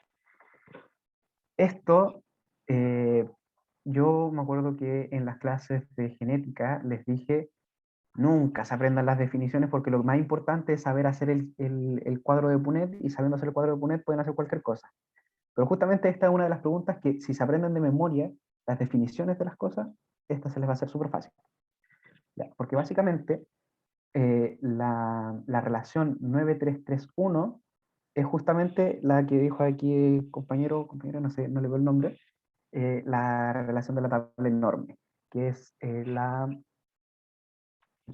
esto, yo me acuerdo que en las clases de genética les dije, nunca se aprendan las definiciones porque lo más importante es saber hacer el cuadro de Punnett, y sabiendo hacer el cuadro de Punnett pueden hacer cualquier cosa. Pero justamente esta es una de las preguntas que si se aprenden de memoria las definiciones de las cosas, esta se les va a hacer súper fácil. ¿Ya? Porque básicamente la relación 9331 es justamente la que dijo aquí el compañero, no sé, no le veo el nombre, la relación de la tabla enorme, que es la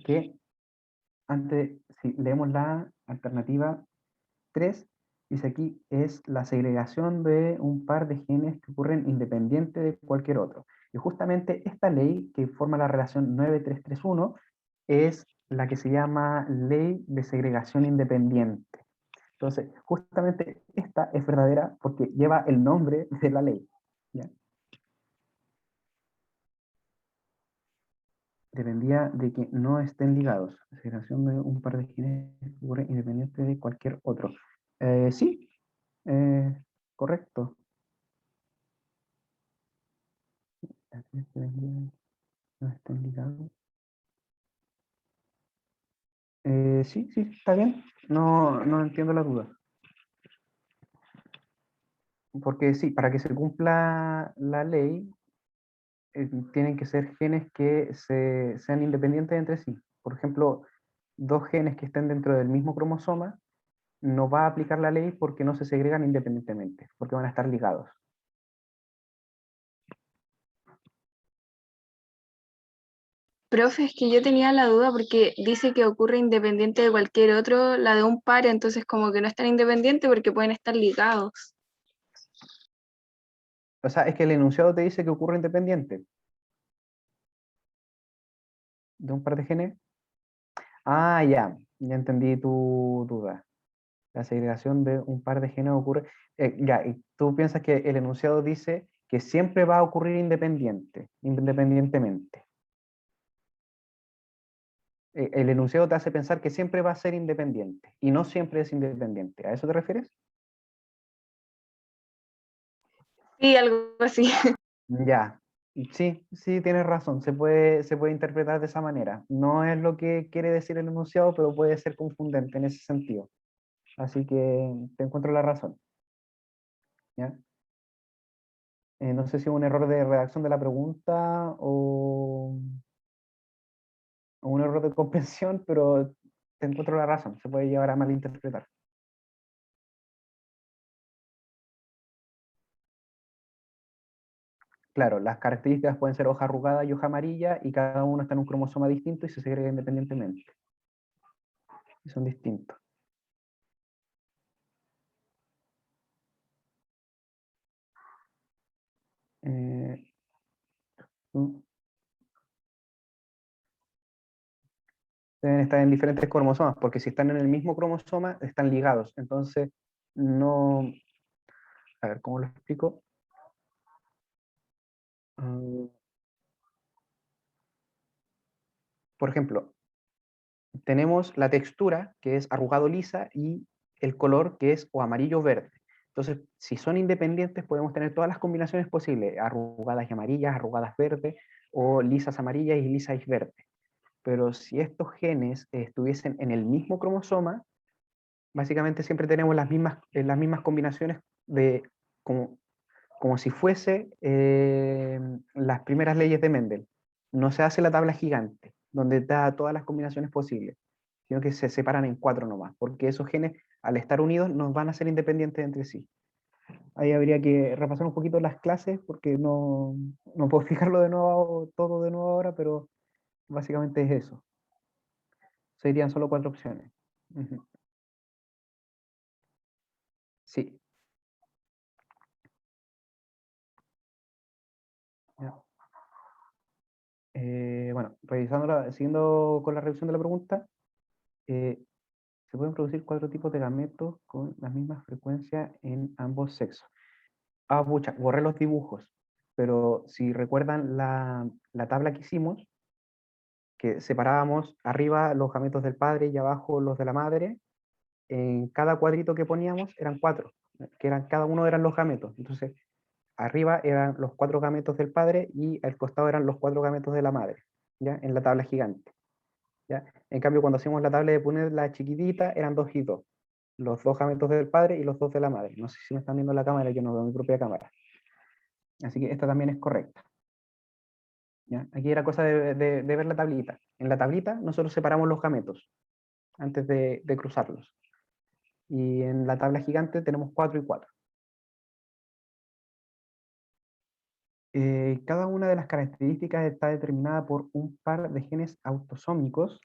que, antes, si leemos la alternativa 3, dice aquí, es la segregación de un par de genes que ocurren independiente de cualquier otro. Y justamente esta ley que forma la relación 9331 es la que se llama ley de segregación independiente. Entonces, justamente esta es verdadera porque lleva el nombre de la ley, ¿ya? Dependía de que no estén ligados. La segregación de un par de genes que ocurre independiente de cualquier otro. Sí, correcto. No estén ligados. Sí, sí, está bien. No entiendo la duda. Porque sí, para que se cumpla la ley, tienen que ser genes que sean independientes entre sí. Por ejemplo, dos genes que estén dentro del mismo cromosoma, no va a aplicar la ley porque no se segregan independientemente, porque van a estar ligados. Profe, es que yo tenía la duda porque dice que ocurre independiente de cualquier otro, la de un par, entonces como que no es tan independiente porque pueden estar ligados. O sea, es que el enunciado te dice que ocurre independiente de un par de genes. Ah, ya entendí tu duda. La segregación de un par de genes ocurre. Ya, y tú piensas que el enunciado dice que siempre va a ocurrir independientemente. El enunciado te hace pensar que siempre va a ser independiente y no siempre es independiente. ¿A eso te refieres? Sí, algo así. Ya, sí, sí, tienes razón, se puede interpretar de esa manera. No es lo que quiere decir el enunciado, pero puede ser confundente en ese sentido. Así que te encuentro la razón. ¿Ya? No sé si es un error de redacción de la pregunta o un error de comprensión, pero te encuentro la razón, se puede llevar a malinterpretar. Claro, las características pueden ser hoja arrugada y hoja amarilla, y cada uno está en un cromosoma distinto y se segrega independientemente. Y son distintos. Eh, mm, Deben estar en diferentes cromosomas, porque si están en el mismo cromosoma, están ligados. Entonces, no... A ver, ¿cómo lo explico? Mm, por ejemplo, tenemos la textura, que es arrugado lisa, y el color, que es o amarillo o verde. Entonces, si son independientes, podemos tener todas las combinaciones posibles, arrugadas y amarillas, arrugadas verdes, o lisas amarillas y lisas verdes. Pero si estos genes estuviesen en el mismo cromosoma, básicamente siempre tenemos las mismas combinaciones de, como, como si fuese las primeras leyes de Mendel. No se hace la tabla gigante, donde da todas las combinaciones posibles, sino que se separan en 4 nomás, porque esos genes, al estar unidos, nos van a ser independientes entre sí. Ahí habría que repasar un poquito las clases, porque no puedo fijarlo de nuevo, todo de nuevo ahora, pero básicamente es eso. Serían solo 4 opciones. Ujú. Sí. Ya. Bueno, siguiendo con la revisión de la pregunta, eh, se pueden producir 4 tipos de gametos con las mismas frecuencias en ambos sexos. Ah, pucha, borré los dibujos, pero si recuerdan la tabla que hicimos, que separábamos arriba los gametos del padre y abajo los de la madre, en cada cuadrito que poníamos eran 4, que cada uno eran los gametos. Entonces, arriba eran los 4 gametos del padre y al costado eran los 4 gametos de la madre, ¿ya? En la tabla gigante. ¿Ya? En cambio, cuando hacemos la tabla de poner la chiquitita, eran 2 y 2. Los 2 gametos del padre y los 2 de la madre. No sé si me están viendo la cámara, yo no veo mi propia cámara. Así que esta también es correcta. ¿Ya? Aquí era cosa de ver la tablita. En la tablita nosotros separamos los gametos antes de cruzarlos. Y en la tabla gigante tenemos 4 y 4. Cada una de las características está determinada por un par de genes autosómicos.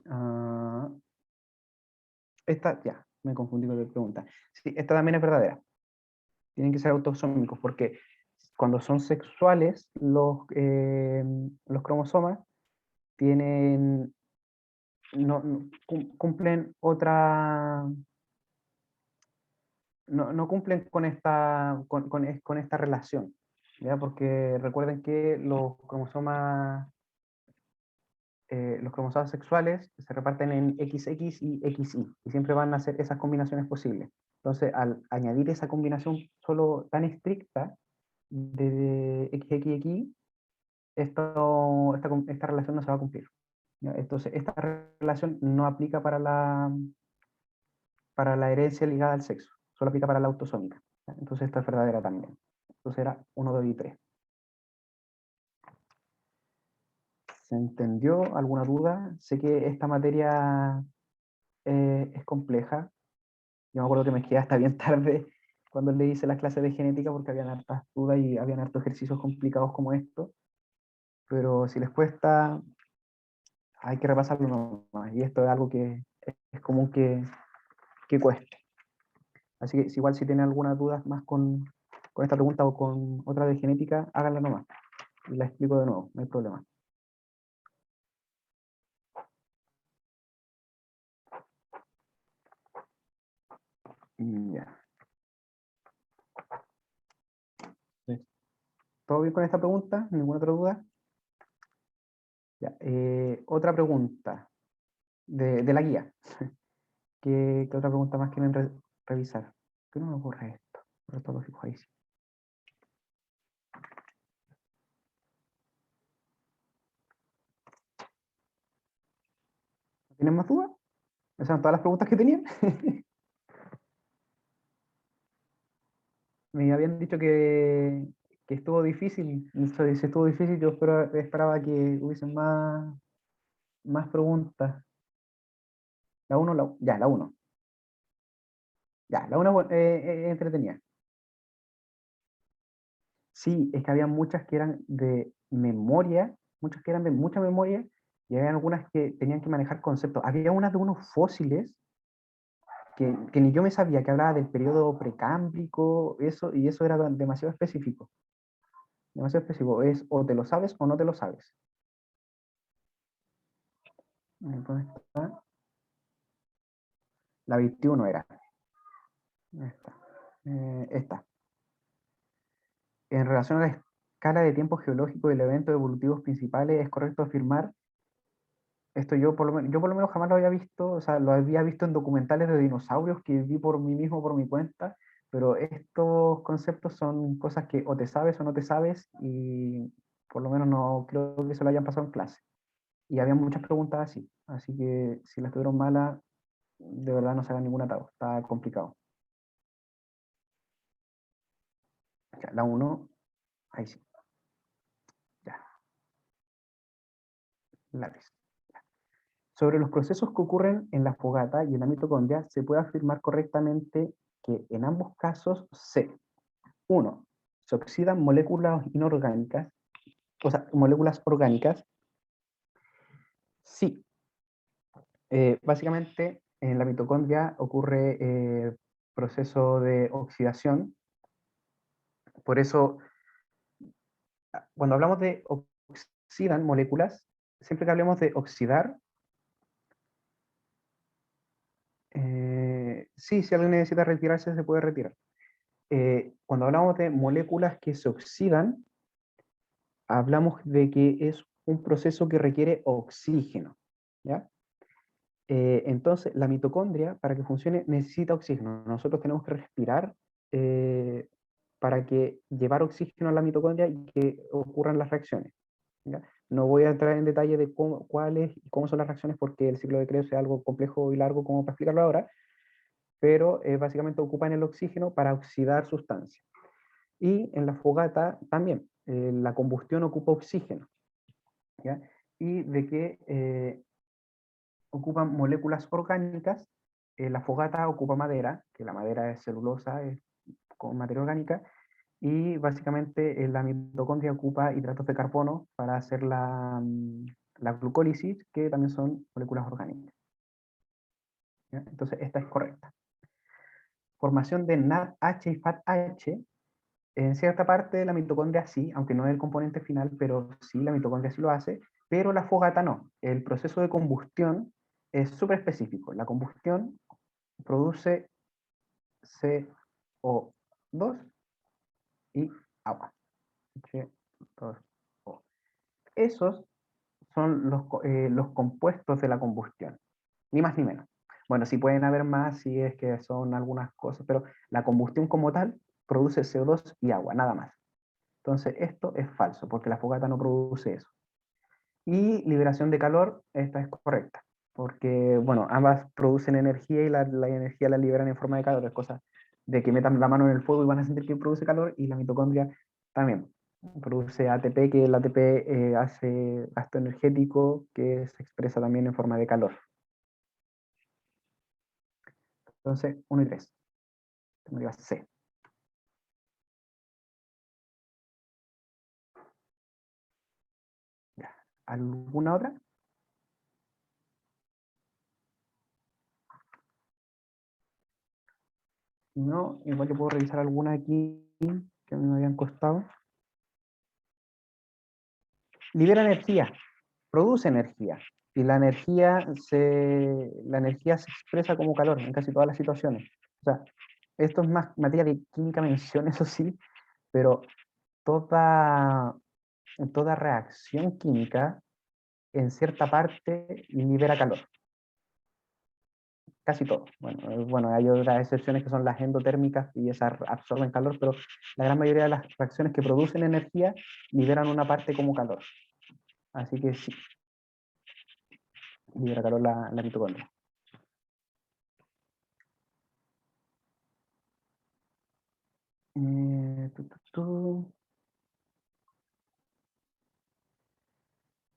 Ah, esta, ya, me confundí con la pregunta. Sí, esta también es verdadera. Tienen que ser autosómicos porque cuando son sexuales los cromosomas tienen, cumplen otra, no cumplen con con esta relación, ¿ya? Porque recuerden que los cromosomas sexuales se reparten en XX y XY, y siempre van a ser esas combinaciones posibles. Entonces, al añadir esa combinación solo tan estricta de XXX, esta relación no se va a cumplir. ¿Ya? Entonces, esta relación no aplica para la herencia ligada al sexo, solo aplica para la autosómica. ¿Ya? Entonces, esta es verdadera también. Entonces era 1, 2 y 3. ¿Se entendió? ¿Alguna duda? Sé que esta materia es compleja. Yo me acuerdo que me quedé hasta bien tarde cuando le hice las clases de genética porque habían hartas dudas y habían hartos ejercicios complicados como esto. Pero si les cuesta, hay que repasarlo nomás. Y esto es algo que es común que cueste. Así que igual si tienen alguna duda más con esta pregunta o con otra de genética, háganla nomás. Y la explico de nuevo, no hay problema. Ya. ¿Todo bien con esta pregunta? ¿Ninguna otra duda? Ya, otra pregunta de la guía. ¿Qué otra pregunta más quieren revisar? ¿Qué no me ocurre esto? Retológico, ahí sí. ¿Tienen más dudas? ¿Esas son todas las preguntas que tenían? Me habían dicho que estuvo difícil. Si estuvo difícil, yo esperaba que hubiesen más preguntas. La 1, ya, la 1. Ya, la 1 entretenida. Sí, es que había muchas que eran de memoria, muchas que eran de mucha memoria, y había algunas que tenían que manejar conceptos. Había unas de unos fósiles que ni yo me sabía, que hablaba del periodo precámbrico, eso, y eso era demasiado específico. Demasiado específico. Es o te lo sabes o no te lo sabes. ¿Dónde está? La 21 era. Esta. Esta. En relación a la escala de tiempo geológico del evento evolutivos principales, es correcto afirmar, esto yo por lo menos jamás lo había visto, o sea, lo había visto en documentales de dinosaurios que vi por mí mismo, por mi cuenta, pero estos conceptos son cosas que o te sabes o no te sabes, y por lo menos no creo que se lo hayan pasado en clase. Y había muchas preguntas así que si las tuvieron malas, de verdad no se hagan ningún atado, está complicado. Ya, la 1, ahí sí. Ya, lápiz. Sobre los procesos que ocurren en la fogata y en la mitocondria, se puede afirmar correctamente que en ambos casos uno, se oxidan moléculas inorgánicas, o sea, moléculas orgánicas. Sí, básicamente en la mitocondria ocurre proceso de oxidación. Por eso, cuando hablamos de oxidan moléculas, siempre que hablemos de oxidar, sí, si alguien necesita retirarse, se puede retirar. Cuando hablamos de moléculas que se oxidan, hablamos de que es un proceso que requiere oxígeno, ¿ya? Entonces, la mitocondria, para que funcione, necesita oxígeno. Nosotros tenemos que respirar para que llevar oxígeno a la mitocondria y que ocurran las reacciones, ¿ya? No voy a entrar en detalle de cuáles y cómo son las reacciones porque el ciclo de Krebs es algo complejo y largo como para explicarlo ahora, pero básicamente ocupan el oxígeno para oxidar sustancias. Y en la fogata también, la combustión ocupa oxígeno, ¿ya? Y de que ocupan moléculas orgánicas, la fogata ocupa madera, que la madera es celulosa, es con materia orgánica, y básicamente la mitocondria ocupa hidratos de carbono para hacer la glucólisis, que también son moléculas orgánicas, ¿ya? Entonces esta es correcta. Formación de NADH y FATH. En cierta parte de la mitocondria sí, aunque no es el componente final, pero sí, la mitocondria sí lo hace, pero la fogata no. El proceso de combustión es súper específico. La combustión produce CO2 y agua. H2O. Esos son los compuestos de la combustión, ni más ni menos. Bueno, sí pueden haber más si es que son algunas cosas, pero la combustión como tal produce CO2 y agua, nada más. Entonces, esto es falso, porque la fogata no produce eso. Y liberación de calor, esta es correcta, porque, bueno, ambas producen energía y la energía la liberan en forma de calor, es cosa de que metan la mano en el fuego y van a sentir que produce calor, y la mitocondria también produce ATP, que el ATP hace gasto energético, que se expresa también en forma de calor. Entonces, 1 y 3. Tendría C. Ya. ¿Alguna otra? Si no, igual yo puedo revisar alguna aquí que a mí me habían costado. Libera energía, produce energía. Y la energía se expresa como calor en casi todas las situaciones. O sea, esto es más materia de química mención, eso sí, pero toda, toda reacción química en cierta parte libera calor. Casi todo. Bueno, hay otras excepciones que son las endotérmicas y esas absorben calor, pero la gran mayoría de las reacciones que producen energía liberan una parte como calor. Así que sí, libera calor la mitocondria. Tu, tu, tu.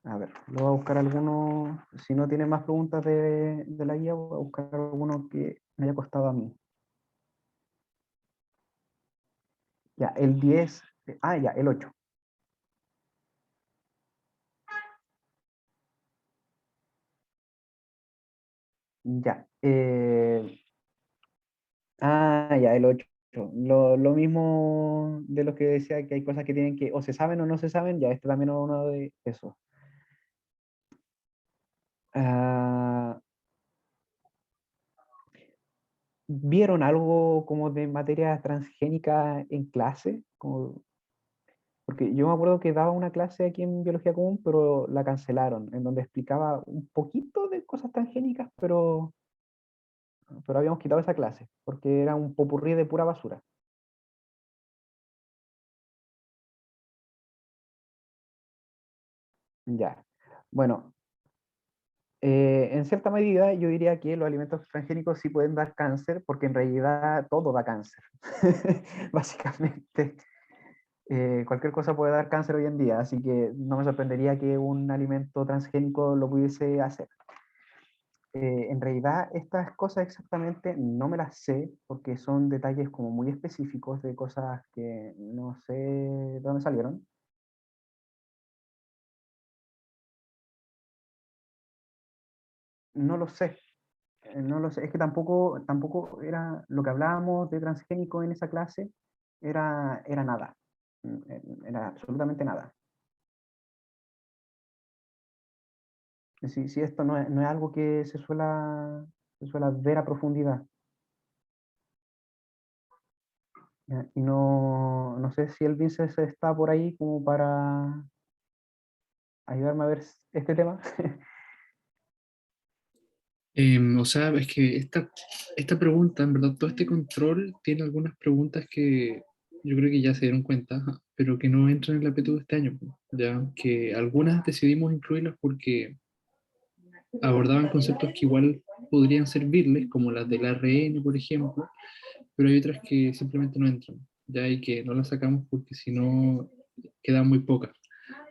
A ver, lo voy a buscar alguno, si no tiene más preguntas de la guía, voy a buscar alguno que me haya costado a mí. Ya, el 10, ya, el 8. Ya, ya, el 8. Lo mismo de los que decía que hay cosas que tienen que o se saben o no se saben, ya este también es uno de esos. Ah, ¿vieron algo como de materia transgénica en clase? Porque yo me acuerdo que daba una clase aquí en Biología Común, pero la cancelaron, en donde explicaba un poquito de cosas transgénicas, pero habíamos quitado esa clase, porque era un popurrí de pura basura. Ya. Bueno, en cierta medida yo diría que los alimentos transgénicos sí pueden dar cáncer, porque en realidad todo da cáncer. Básicamente, cualquier cosa puede dar cáncer hoy en día, así que no me sorprendería que un alimento transgénico lo pudiese hacer. En realidad estas cosas exactamente no me las sé porque son detalles como muy específicos de cosas que no sé de dónde salieron. No lo sé, no lo sé. Es que tampoco era lo que hablábamos de transgénico en esa clase, era nada, era absolutamente nada. Si esto no es algo que se suela ver a profundidad. ¿Ya? Y no sé si el Vinces está por ahí como para ayudarme a ver este tema. O sea, es que esta pregunta, en verdad, todo este control tiene algunas preguntas que yo creo que ya se dieron cuenta, ajá, pero que no entran en la PTU de este año, po, ya que algunas decidimos incluirlas porque abordaban conceptos que igual podrían servirles, como las del ARN, por ejemplo, pero hay otras que simplemente no entran, ya, y que no las sacamos porque si no quedan muy pocas.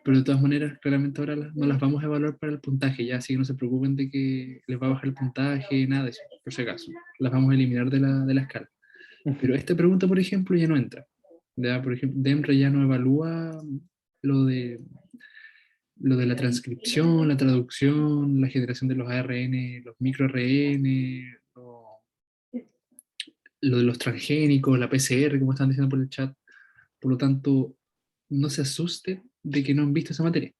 Pero de todas maneras, claramente ahora no las vamos a evaluar para el puntaje, ya, así que no se preocupen de que les va a bajar el puntaje, nada de eso, por si acaso. Las vamos a eliminar de la escala. Pero esta pregunta, por ejemplo, ya no entra. Ya, por ejemplo, DEMRE ya no evalúa lo de, lo de la transcripción, la traducción, la generación de los ARN, los microRN, lo de los transgénicos, la PCR, como están diciendo por el chat. Por lo tanto, no se asuste de que no han visto esa materia.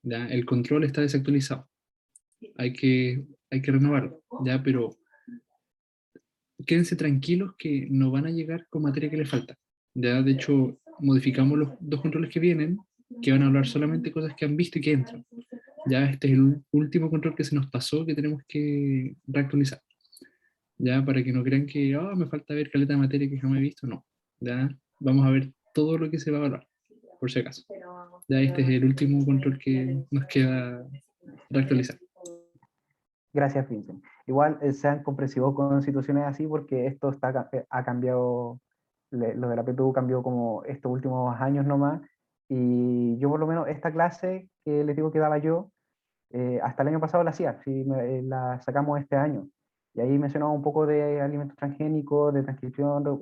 ¿Ya? El control está desactualizado. Hay que renovarlo. ¿Ya? Pero quédense tranquilos que no van a llegar con materia que les falta. Ya, de hecho, modificamos los dos controles que vienen, que van a hablar solamente cosas que han visto y que entran. Ya este es el último control que se nos pasó que tenemos que reactualizar. Ya, para que no crean que me falta ver caleta de materia que jamás he visto. No. Ya, vamos a ver todo lo que se va a evaluar, por si acaso. Ya este es el último control que nos queda reactualizar. Gracias, Vincent. Igual sean comprensivos con situaciones así porque esto ha cambiado, lo de la PTU cambió como estos últimos años nomás, y yo por lo menos esta clase que les digo que daba yo, hasta el año pasado la hacía, sí, la sacamos este año, y ahí mencionaba un poco de alimentos transgénicos, de transcripción,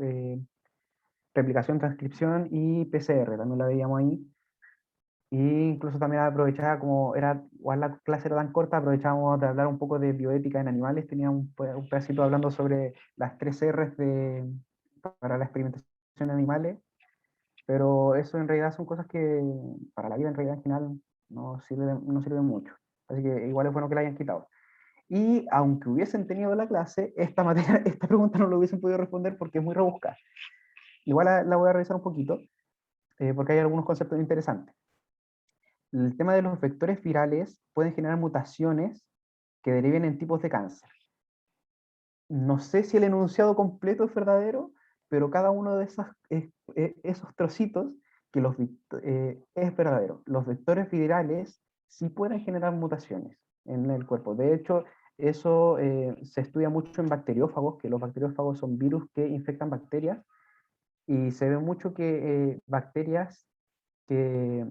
replicación, transcripción y PCR, también la veíamos ahí. Y incluso también aprovechaba, como era, igual la clase era tan corta, aprovechábamos de hablar un poco de bioética en animales. Tenía un pedacito hablando sobre las 3 R's para la experimentación en animales, pero eso en realidad son cosas que para la vida en realidad en general no sirven mucho. Así que igual es bueno que la hayan quitado. Y aunque hubiesen tenido la clase, esta materia, esta pregunta no lo hubiesen podido responder porque es muy rebuscada. Igual la voy a revisar un poquito. porque hay algunos conceptos interesantes. El tema de los vectores virales pueden generar mutaciones que deriven en tipos de cáncer. No sé si el enunciado completo es verdadero, pero cada uno de esos trocitos es verdadero. Los vectores virales sí pueden generar mutaciones en el cuerpo. De hecho, eso se estudia mucho en bacteriófagos, que los bacteriófagos son virus que infectan bacterias, y se ve mucho que bacterias que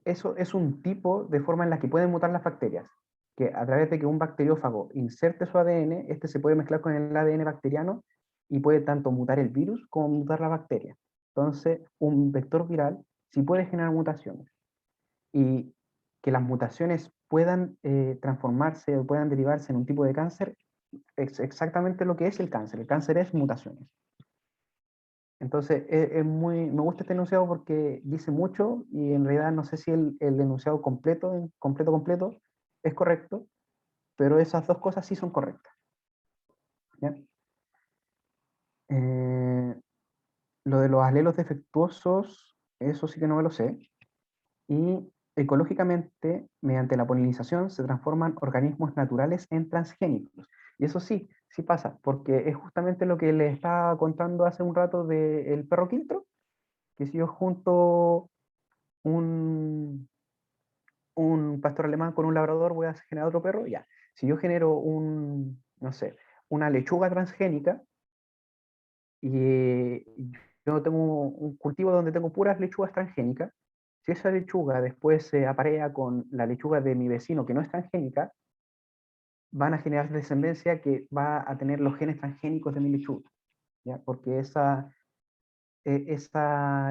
eso es un tipo de forma en la que pueden mutar las bacterias, que a través de que un bacteriófago inserte su ADN, este se puede mezclar con el ADN bacteriano y puede tanto mutar el virus como mutar la bacteria. Entonces, un vector viral sí puede generar mutaciones. Y que las mutaciones puedan transformarse o puedan derivarse en un tipo de cáncer, es exactamente lo que es el cáncer. El cáncer es mutaciones. Entonces, me gusta este enunciado porque dice mucho y en realidad no sé si el enunciado completo, completo, es correcto, pero esas dos cosas sí son correctas. ¿Ya? Lo de los alelos defectuosos, eso sí que no me lo sé. Y ecológicamente, mediante la polinización, se transforman organismos naturales en transgénicos. Y eso sí, sí pasa, porque es justamente lo que les estaba contando hace un rato del perro quiltro, que si yo junto un, un pastor alemán con un labrador, voy a generar otro perro, ya. Si yo genero no sé, una lechuga transgénica, y yo tengo un cultivo donde tengo puras lechugas transgénicas, si esa lechuga después se aparea con la lechuga de mi vecino que no es transgénica, van a generar descendencia que va a tener los genes transgénicos de mi lechuga, ¿ya? Porque esa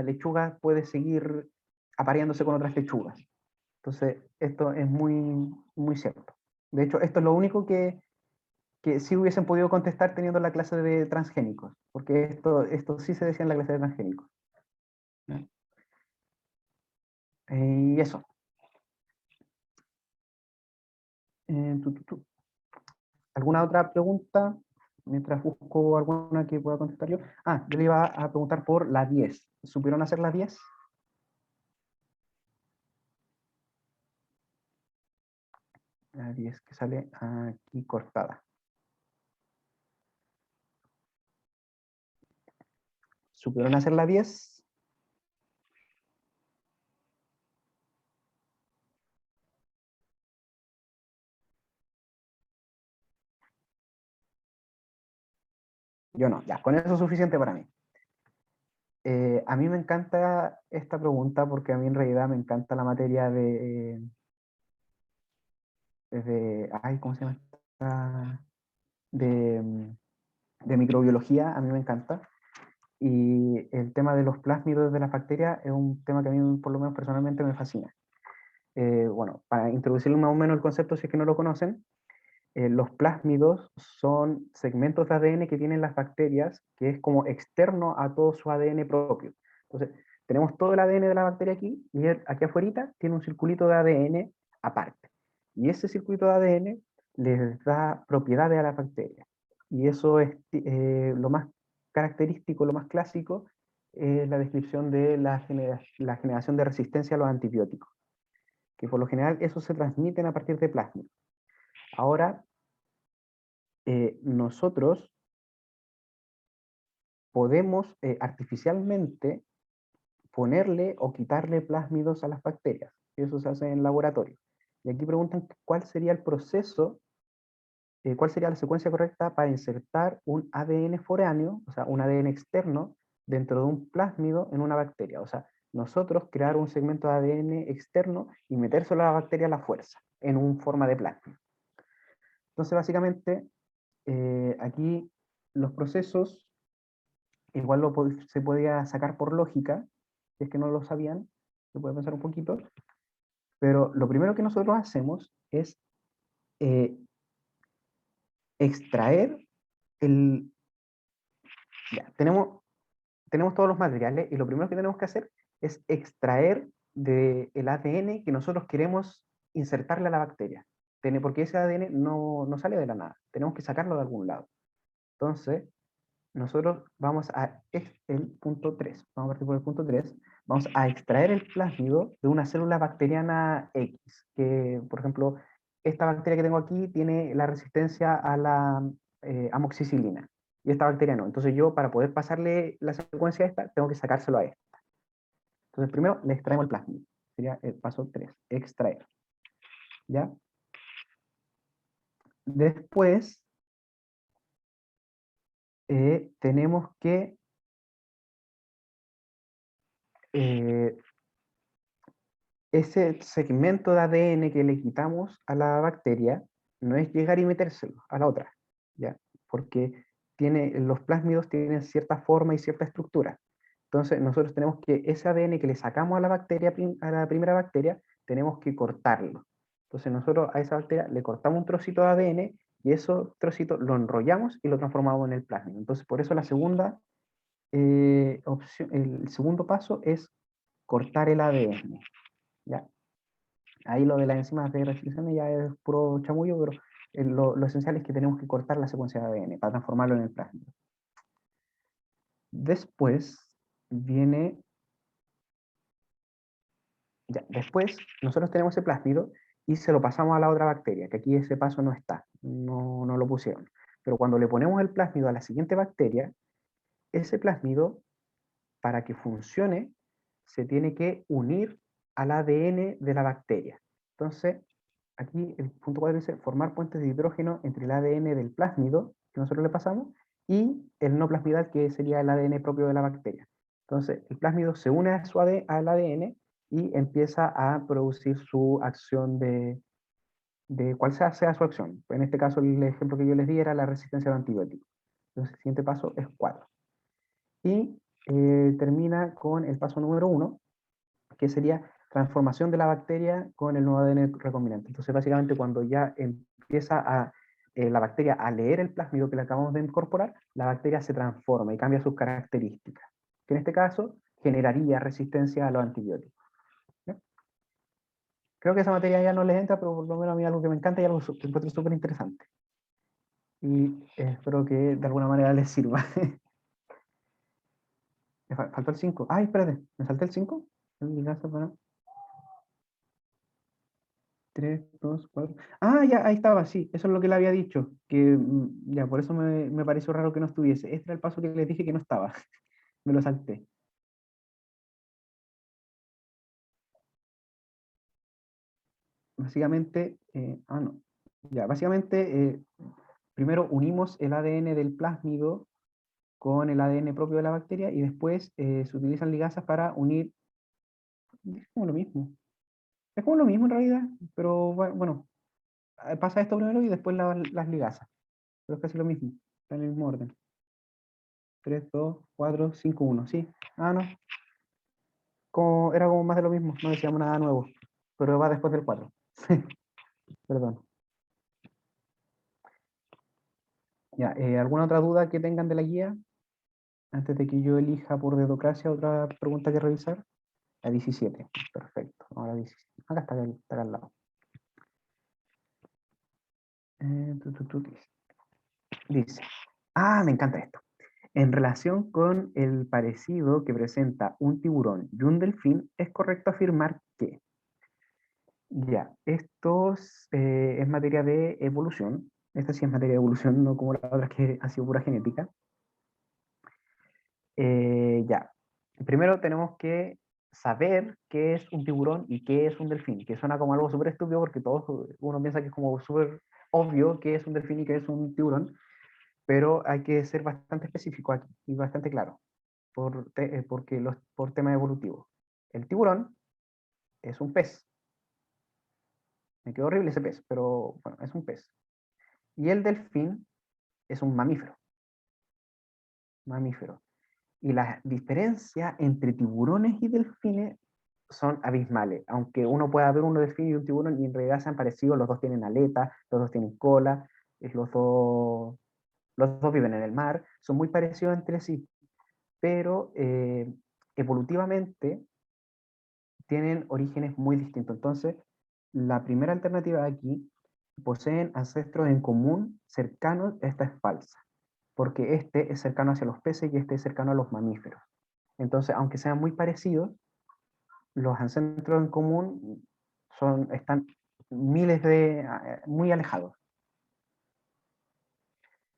lechuga puede seguir apareándose con otras lechugas. Entonces, esto es muy, muy cierto. De hecho, esto es lo único que sí hubiesen podido contestar teniendo la clase de transgénicos, porque esto sí se decía en la clase de transgénicos. ¿Ya? Y eso. ¿Alguna otra pregunta? Mientras busco alguna que pueda contestar yo. Yo le iba a preguntar por la 10. ¿Supieron hacer la 10? La 10 que sale aquí cortada. ¿Supieron hacer la 10? Yo no, ya, con eso es suficiente para mí. A mí me encanta esta pregunta porque a mí en realidad me encanta la materia ¿cómo se llama? De, de microbiología, a mí me encanta. Y el tema de los plásmidos de las bacterias es un tema que a mí, por lo menos personalmente, me fascina. Bueno, para introducirle más o menos el concepto, si es que no lo conocen, los plásmidos son segmentos de ADN que tienen las bacterias, que es como externo a todo su ADN propio. Entonces, tenemos todo el ADN de la bacteria aquí, y aquí afuera tiene un circulito de ADN aparte. Y ese circuito de ADN les da propiedades a la bacteria. Y eso es lo más característico, lo más clásico, es la descripción de la generación de resistencia a los antibióticos, que por lo general eso se transmiten a partir de plásmidos. Ahora, nosotros podemos artificialmente ponerle o quitarle plásmidos a las bacterias. Eso se hace en laboratorio. Y aquí preguntan cuál sería el proceso, cuál sería la secuencia correcta para insertar un ADN foráneo, o sea, un ADN externo, dentro de un plásmido en una bacteria. O sea, nosotros crear un segmento de ADN externo y metérselo a la bacteria a la fuerza, en una forma de plásmido. Entonces, básicamente, aquí los procesos igual se podía sacar por lógica, si es que no lo sabían, se puede pensar un poquito, pero lo primero que nosotros hacemos es eh, extraer el... Ya, tenemos todos los materiales y lo primero que tenemos que hacer es extraer del ADN que nosotros queremos insertarle a la bacteria, porque ese ADN no sale de la nada, tenemos que sacarlo de algún lado. Entonces, nosotros vamos a, el punto 3, vamos a partir por el punto 3, vamos a extraer el plásmido de una célula bacteriana X, que por ejemplo, esta bacteria que tengo aquí tiene la resistencia a la amoxicilina, y esta bacteria no. Entonces yo, para poder pasarle la secuencia a esta, tengo que sacárselo a esta. Entonces primero le extraemos el plásmido, sería el paso 3, extraer. ¿Ya? Después tenemos que ese segmento de ADN que le quitamos a la bacteria no es llegar y metérselo a la otra, ¿ya? Porque los plásmidos tienen cierta forma y cierta estructura. Entonces nosotros tenemos que ese ADN que le sacamos a la bacteria, a la primera bacteria, tenemos que cortarlo. Entonces nosotros a esa bacteria le cortamos un trocito de ADN y eso trocito lo enrollamos y lo transformamos en el plásmido. Entonces por eso la segunda opción, el segundo paso es cortar el ADN, ¿ya? Ahí lo de las enzimas de reacción ya es puro chamullo, pero lo esencial es que tenemos que cortar la secuencia de ADN para transformarlo en el plásmido. Después viene, ya, después nosotros tenemos ese plásmido y se lo pasamos a la otra bacteria, que aquí ese paso no está, no lo pusieron. Pero cuando le ponemos el plásmido a la siguiente bacteria, ese plásmido, para que funcione, se tiene que unir al ADN de la bacteria. Entonces, aquí el punto 4 dice formar puentes de hidrógeno entre el ADN del plásmido que nosotros le pasamos y el no plasmidal, que sería el ADN propio de la bacteria. Entonces, el plásmido se une a al ADN y empieza a producir su acción de cuál sea su acción. En este caso, el ejemplo que yo les di era la resistencia a antibióticos. Entonces, el siguiente paso es 4. Y termina con el paso número 1, que sería transformación de la bacteria con el nuevo ADN recombinante. Entonces, básicamente, cuando ya empieza la bacteria a leer el plásmido que le acabamos de incorporar, la bacteria se transforma y cambia sus características, que en este caso generaría resistencia a los antibióticos. ¿Ya? Creo que esa materia ya no les entra, pero por lo menos a mí algo que me encanta y algo que encuentro súper interesante. Y espero que de alguna manera les sirva. Me faltó el 5. Ay, espérate, ¿me salté el 5? 3, 2, 4. Ah, ya, ahí estaba, sí, eso es lo que le había dicho, que ya, por eso me pareció raro que no estuviese. Este era el paso que les dije que no estaba, me lo salté. Básicamente, no, ya, básicamente, primero unimos el ADN del plásmido con el ADN propio de la bacteria y después se utilizan ligasas para unir, es como lo mismo, es como lo mismo en realidad, pero bueno, pasa esto primero y después las ligasas, pero es casi lo mismo, está en el mismo orden. 3, 2, 4, 5, 1, sí. No. Era como más de lo mismo, no decíamos nada nuevo. Pero va después del 4. Perdón. Ya, ¿alguna otra duda que tengan de la guía? Antes de que yo elija por dedocracia otra pregunta que revisar. La 17. Perfecto. Ahora 17. Acá está acá al lado. Dice. Me encanta esto. En relación con el parecido que presenta un tiburón y un delfín, es correcto afirmar que ya, esto es materia de evolución. Esta sí es materia de evolución, no como la otra que ha sido pura genética. Ya, primero tenemos que saber qué es un tiburón y qué es un delfín, que suena como algo súper estúpido porque uno piensa que es como súper obvio qué es un delfín y qué es un tiburón, pero hay que ser bastante específico aquí y bastante claro, por tema evolutivo. El tiburón es un pez. Me quedó horrible ese pez, pero bueno, es un pez. Y el delfín es un mamífero. Mamífero. Y las diferencias entre tiburones y delfines son abismales. Aunque uno pueda ver un delfín y un tiburón y en realidad sean parecidos, los dos tienen aletas, los dos tienen cola, los dos viven en el mar, son muy parecidos entre sí, pero evolutivamente tienen orígenes muy distintos. Entonces, la primera alternativa aquí, poseen ancestros en común cercanos, esta es falsa. porque este es cercano hacia los peces y este es cercano a los mamíferos. Entonces, aunque sean muy parecidos, los ancestros en común están muy alejados.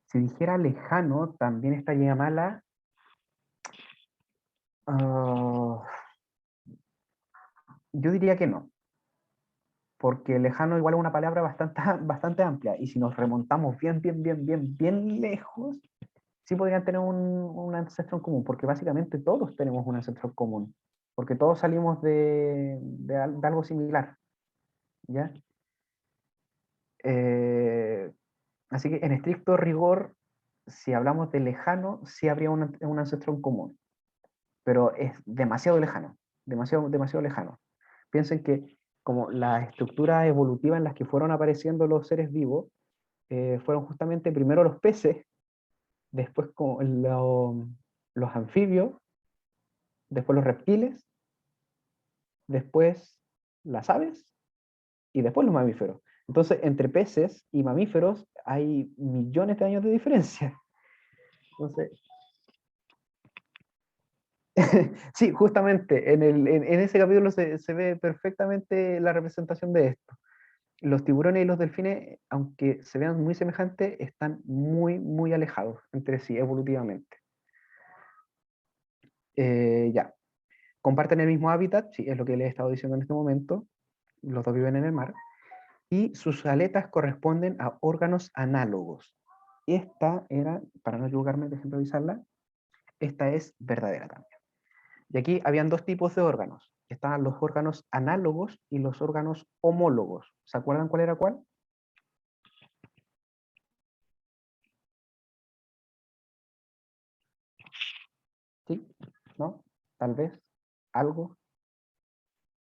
Si dijera lejano, también estaría mala. Yo diría que no, porque lejano igual es una palabra bastante, bastante amplia, y si nos remontamos bien lejos, sí podrían tener un ancestro en común, porque básicamente todos tenemos un ancestro en común, porque todos salimos de algo similar, ¿ya? Así que en estricto rigor, si hablamos de lejano, sí habría un ancestro en común, pero es demasiado lejano, demasiado lejano. Piensen que como las estructuras evolutivas en las que fueron apareciendo los seres vivos, fueron justamente primero los peces, después como los anfibios, después los reptiles, después las aves y después los mamíferos. Entonces, entre peces y mamíferos hay millones de años de diferencia. Entonces, sí, justamente, en ese capítulo se ve perfectamente la representación de esto. Los tiburones y los delfines, aunque se vean muy semejantes, están muy alejados entre sí evolutivamente. Ya, comparten el mismo hábitat, sí, es lo que les he estado diciendo en este momento, los dos viven en el mar, y sus aletas corresponden a órganos análogos. Esta era, para no equivocarme, déjenme revisarla, esta es verdadera también. Y aquí habían dos tipos de órganos. Estaban los órganos análogos y los órganos homólogos. ¿Se acuerdan cuál era cuál? ¿Sí? ¿No? Tal vez. ¿Algo?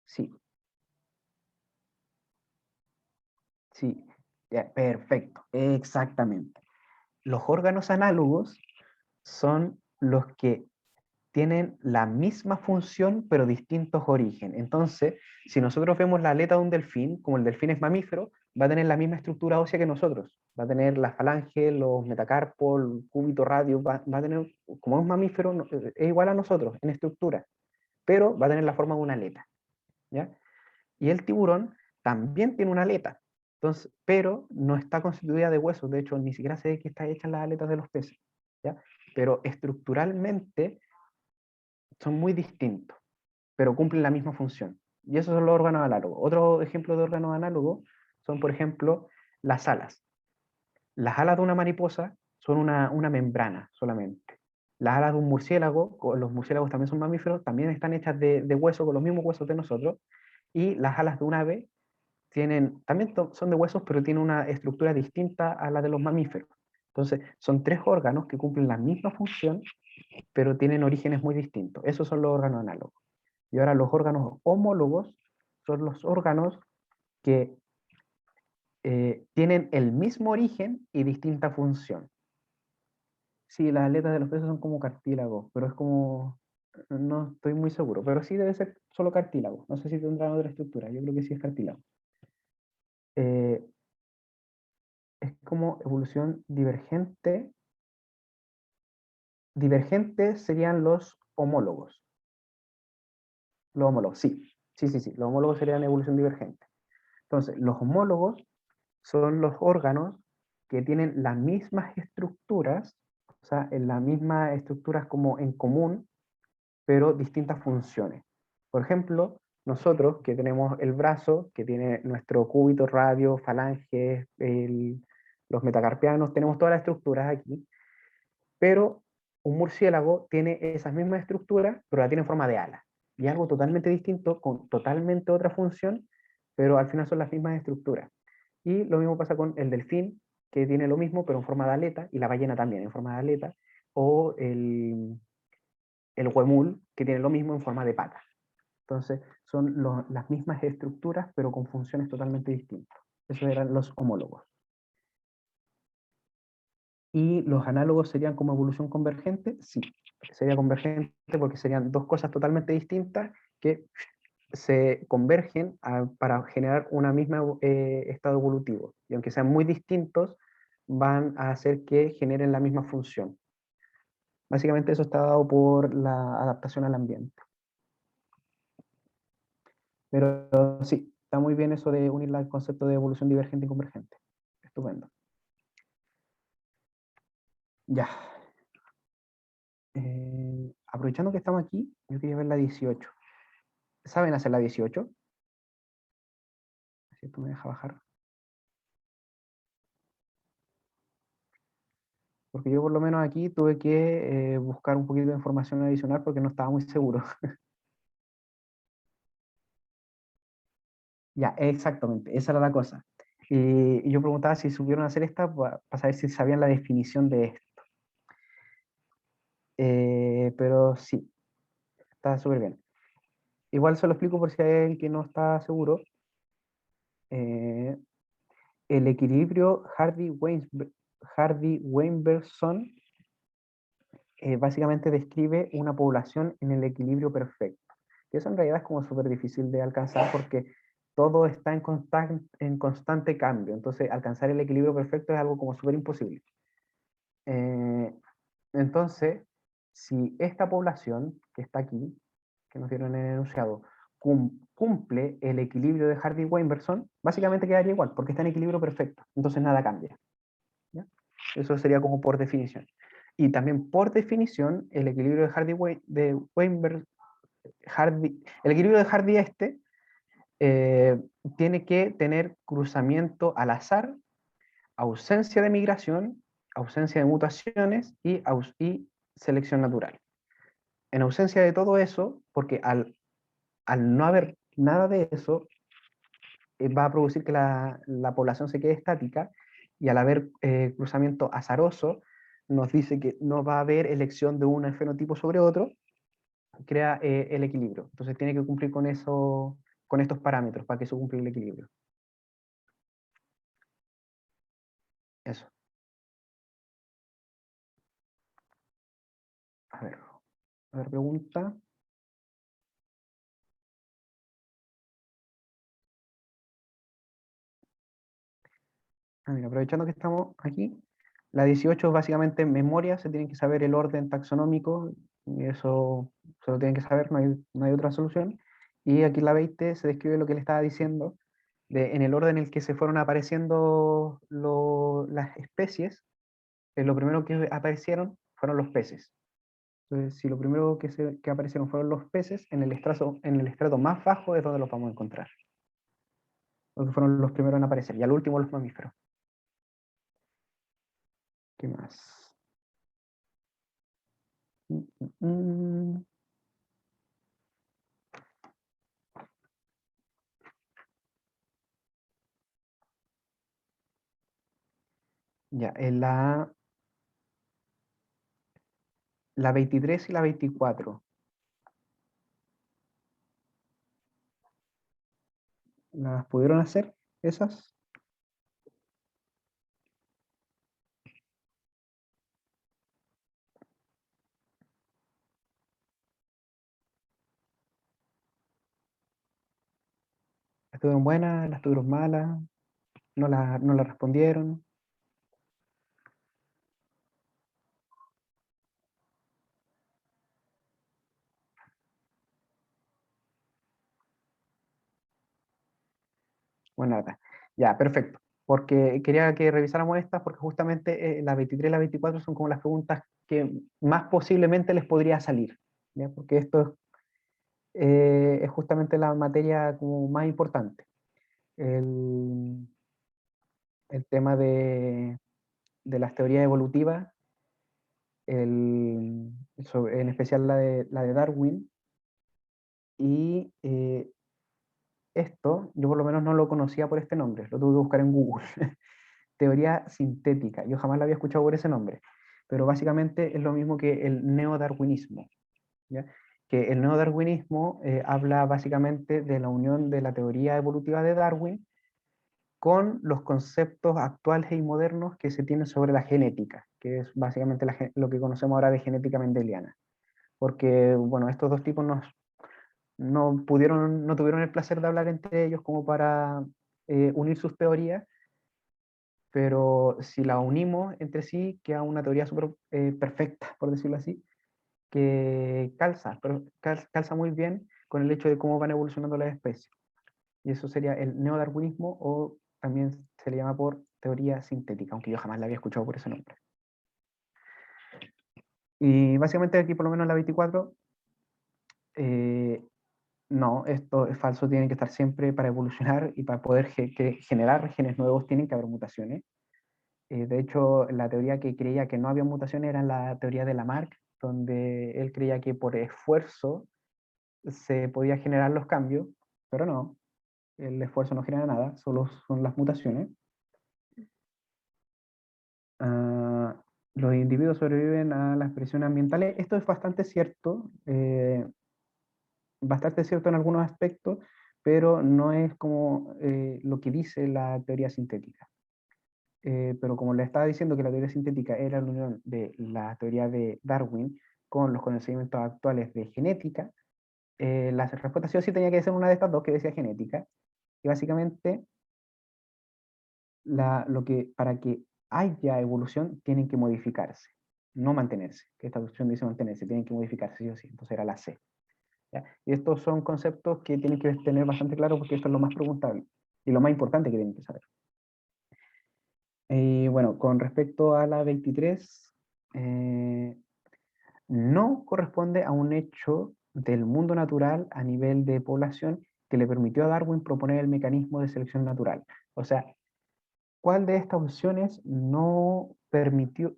Sí. Sí. Ya, perfecto. Exactamente. Los órganos análogos son los que tienen la misma función pero distintos orígenes. Entonces, si nosotros vemos la aleta de un delfín, como el delfín es mamífero, va a tener la misma estructura ósea que nosotros. Va a tener la falange, los metacarpos, el cúbito radio, va a tener, como es mamífero, es igual a nosotros en estructura, pero va a tener la forma de una aleta, ¿ya? Y el tiburón también tiene una aleta, entonces, pero no está constituida de huesos, de hecho, ni siquiera sé de qué está hecha las aletas de los peces, ¿ya? Pero estructuralmente son muy distintos, pero cumplen la misma función. Y esos son los órganos análogos. Otro ejemplo de órganos análogos son, por ejemplo, las alas. Las alas de una mariposa son una membrana solamente. Las alas de un murciélago, los murciélagos también son mamíferos, también están hechas de hueso, con los mismos huesos de nosotros. Y las alas de un ave también son de huesos, pero tienen una estructura distinta a la de los mamíferos. Entonces, son tres órganos que cumplen la misma función, pero tienen orígenes muy distintos. Esos son los órganos análogos. Y ahora los órganos homólogos son los órganos que tienen el mismo origen y distinta función. Sí, las aletas de los peces son como cartílagos, pero es como, no estoy muy seguro, pero sí debe ser solo cartílago. No sé si tendrán otra estructura, yo creo que sí es cartílago. Eh, es como evolución divergente. Divergentes serían los homólogos. Los homólogos, sí. Sí. Los homólogos serían evolución divergente. Entonces, los homólogos son los órganos que tienen las mismas estructuras, o sea, en las mismas estructuras como en común, pero distintas funciones. Por ejemplo, nosotros que tenemos el brazo, que tiene nuestro cúbito, radio, falanges, los metacarpianos, tenemos todas las estructuras aquí, pero un murciélago tiene esas mismas estructuras, pero la tiene en forma de ala. Y algo totalmente distinto, con totalmente otra función, pero al final son las mismas estructuras. Y lo mismo pasa con el delfín, que tiene lo mismo, pero en forma de aleta, y la ballena también en forma de aleta, o el huemul, que tiene lo mismo en forma de pata. Entonces, son las mismas estructuras, pero con funciones totalmente distintas. Esos eran los homólogos. ¿Y los análogos serían como evolución convergente? Sí, sería convergente porque serían dos cosas totalmente distintas que se convergen para generar una misma estado evolutivo. Y aunque sean muy distintos, van a hacer que generen la misma función. Básicamente eso está dado por la adaptación al ambiente. Pero sí, está muy bien eso de unir el concepto de evolución divergente y convergente. Estupendo. Ya. Aprovechando que estamos aquí, yo quería ver la 18. ¿Saben hacer la 18? Si esto me deja bajar. Porque yo por lo menos aquí tuve que buscar un poquito de información adicional porque no estaba muy seguro. Ya, exactamente, esa era la cosa. Y yo preguntaba si supieron hacer esta para saber si sabían la definición de esto. Pero sí, está súper bien. Igual se lo explico por si hay alguien que no está seguro. Eh, el equilibrio Hardy-Weinbergson básicamente describe una población en el equilibrio perfecto. Y eso en realidad es como súper difícil de alcanzar porque todo está en constante cambio. Entonces, alcanzar el equilibrio perfecto es algo como súper imposible. Entonces, si esta población que está aquí, que nos dieron en el enunciado, cumple el equilibrio de Hardy-Weinbergson, básicamente quedaría igual, porque está en equilibrio perfecto. Entonces nada cambia. ¿Ya? Eso sería como por definición. Y también por definición, el equilibrio de Weinberg, el equilibrio de Hardy tiene que tener cruzamiento al azar, ausencia de migración, ausencia de mutaciones y selección natural. En ausencia de todo eso, porque al no haber nada de eso, va a producir que la población se quede estática, y al haber cruzamiento azaroso, nos dice que no va a haber elección de un fenotipo sobre otro, crea el equilibrio. Entonces tiene que cumplir con eso, con estos parámetros para que eso cumpla el equilibrio. Eso. A ver, pregunta. Mira, aprovechando que estamos aquí, la 18 es básicamente memoria, se tienen que saber el orden taxonómico, y eso se lo tienen que saber, no hay otra solución. Y aquí en la 20 se describe lo que le estaba diciendo, en el orden en el que se fueron apareciendo las especies, lo primero que aparecieron fueron los peces. Entonces, si lo primero que aparecieron fueron los peces, en el estrato más bajo es donde los vamos a encontrar. Porque fueron los primeros en aparecer, y al último los mamíferos. ¿Qué más? Ya, en la 23 y la 24, ¿las pudieron hacer esas? ¿Las tuvieron buenas? ¿Las tuvieron malas? ¿No la respondieron? Bueno, nada. Ya, perfecto. Porque quería que revisáramos estas, porque justamente la 23 y la 24 son como las preguntas que más posiblemente les podría salir, ¿ya? Porque esto es justamente la materia como más importante. El, el tema de las teorías evolutivas, en especial la de Darwin, y esto yo por lo menos no lo conocía por este nombre, lo tuve que buscar en Google. Teoría sintética, yo jamás la había escuchado por ese nombre, pero básicamente es lo mismo que el neodarwinismo, ¿ya? Que el neodarwinismo habla básicamente de la unión de la teoría evolutiva de Darwin con los conceptos actuales y modernos que se tienen sobre la genética, que es básicamente lo que conocemos ahora de genética mendeliana. Porque, bueno, estos dos tipos no tuvieron el placer de hablar entre ellos como para unir sus teorías, pero si la unimos entre sí, queda una teoría súper perfecta, por decirlo así, que calza, pero calza muy bien con el hecho de cómo van evolucionando las especies. Y eso sería el neodarwinismo, o también se le llama por teoría sintética, aunque yo jamás la había escuchado por ese nombre. Y básicamente aquí, por lo menos en la 24, no, esto es falso, tienen que estar siempre para evolucionar y para poder generar genes nuevos, tienen que haber mutaciones. De hecho, la teoría que creía que no había mutaciones era la teoría de Lamarck, donde él creía que por esfuerzo se podía generar los cambios, pero no, el esfuerzo no genera nada, solo son las mutaciones. Ah, los individuos sobreviven a las presiones ambientales. Esto es bastante cierto en algunos aspectos, pero no es como lo que dice la teoría sintética. Pero como le estaba diciendo que la teoría sintética era la unión de la teoría de Darwin con los conocimientos actuales de genética, la respuesta sí o sí tenía que ser una de estas dos que decía genética. Y básicamente, para que haya evolución, tienen que modificarse, no mantenerse. Que esta opción dice mantenerse, tienen que modificarse sí o sí. Entonces era la C. ¿Ya? Y estos son conceptos que tienen que tener bastante claro, porque esto es lo más preguntable y lo más importante que tienen que saber. Y bueno, con respecto a la 23, no corresponde a un hecho del mundo natural a nivel de población que le permitió a Darwin proponer el mecanismo de selección natural. O sea, ¿cuál de estas opciones no permitió?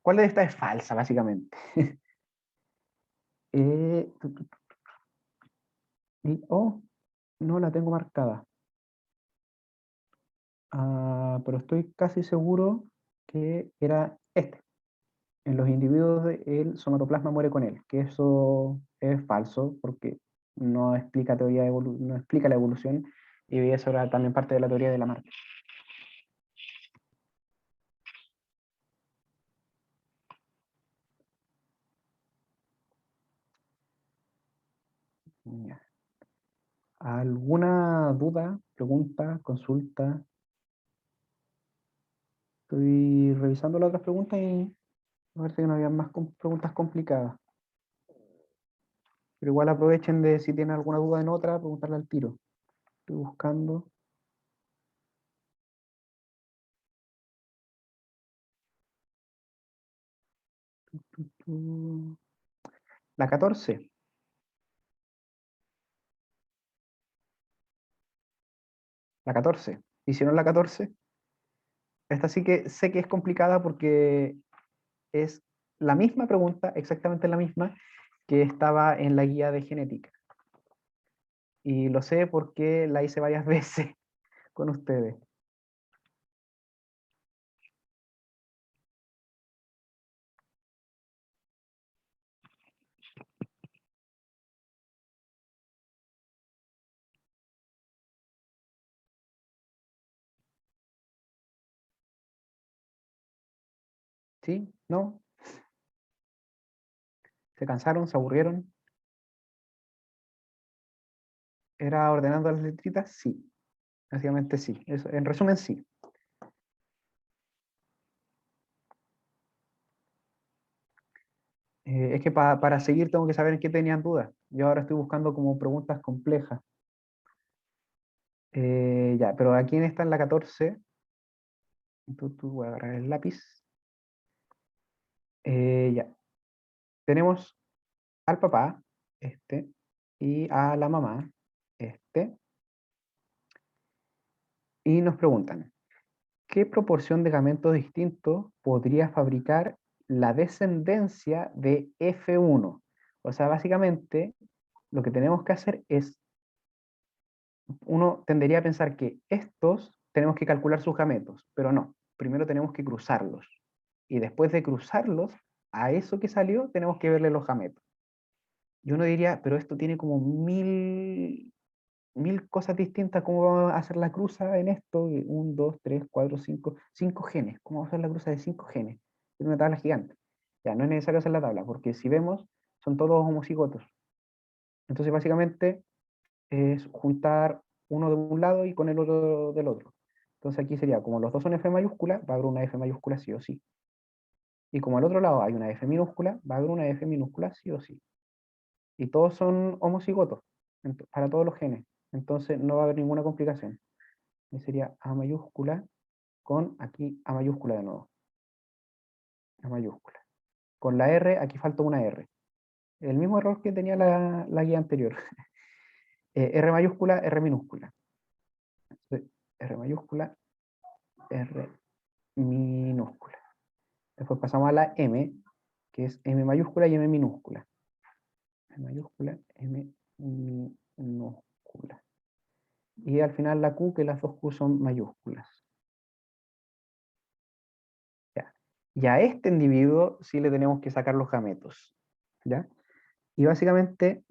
¿Cuál de estas es falsa, básicamente? Eh, oh, no la tengo marcada. Pero estoy casi seguro que era este. En los individuos el somatoplasma muere con él, que eso es falso porque no explica, no explica la evolución, y eso era también parte de la teoría de Lamarck. Ya. ¿Alguna duda, pregunta, consulta? Estoy revisando las otras preguntas y parece que no había más preguntas complicadas. Pero igual aprovechen de, si tienen alguna duda en otra, preguntarle al tiro. Estoy buscando. La 14. La 14. ¿Hicieron la 14? Esta sí que sé que es complicada porque es la misma pregunta, exactamente la misma, que estaba en la guía de genética. Y lo sé porque la hice varias veces con ustedes. ¿Sí? ¿No? ¿Se cansaron? ¿Se aburrieron? ¿Era ordenando las letritas? Sí. Básicamente sí. Eso, en resumen, sí. Es que para seguir tengo que saber en qué tenían dudas. Yo ahora estoy buscando como preguntas complejas. Ya, pero aquí está en la 14. Voy a agarrar el lápiz. Ya. Tenemos al papá, este, y a la mamá, este, y nos preguntan, ¿qué proporción de gametos distintos podría fabricar la descendencia de F1? O sea, básicamente, lo que tenemos que hacer es, uno tendería a pensar que estos tenemos que calcular sus gametos, pero no, primero tenemos que cruzarlos. Y después de cruzarlos, a eso que salió, tenemos que verle los gametos. Y uno diría, pero esto tiene como mil cosas distintas. ¿Cómo vamos a hacer la cruza en esto? 1, 2, 3, 4, 5 genes. ¿Cómo vamos a hacer la cruza de 5 genes? Es una tabla gigante. Ya, no es necesario hacer la tabla, porque si vemos, son todos homocigotos. Entonces, básicamente, es juntar uno de un lado y con el otro del otro. Entonces aquí sería, como los dos son F mayúscula, va a haber una F mayúscula sí o sí. Y como al otro lado hay una F minúscula, va a haber una F minúscula sí o sí. Y todos son homocigotos para todos los genes. Entonces no va a haber ninguna complicación. Y sería A mayúscula con aquí A mayúscula de nuevo. A mayúscula. Con la R, aquí falta una R. El mismo error que tenía la guía anterior. R mayúscula, R minúscula. R mayúscula, R minúscula. Después pasamos a la M, que es M mayúscula y M minúscula. M mayúscula, M minúscula. Y al final la Q, que las dos Q son mayúsculas. Ya. Y a este individuo sí le tenemos que sacar los gametos. ¿Ya? Y básicamente,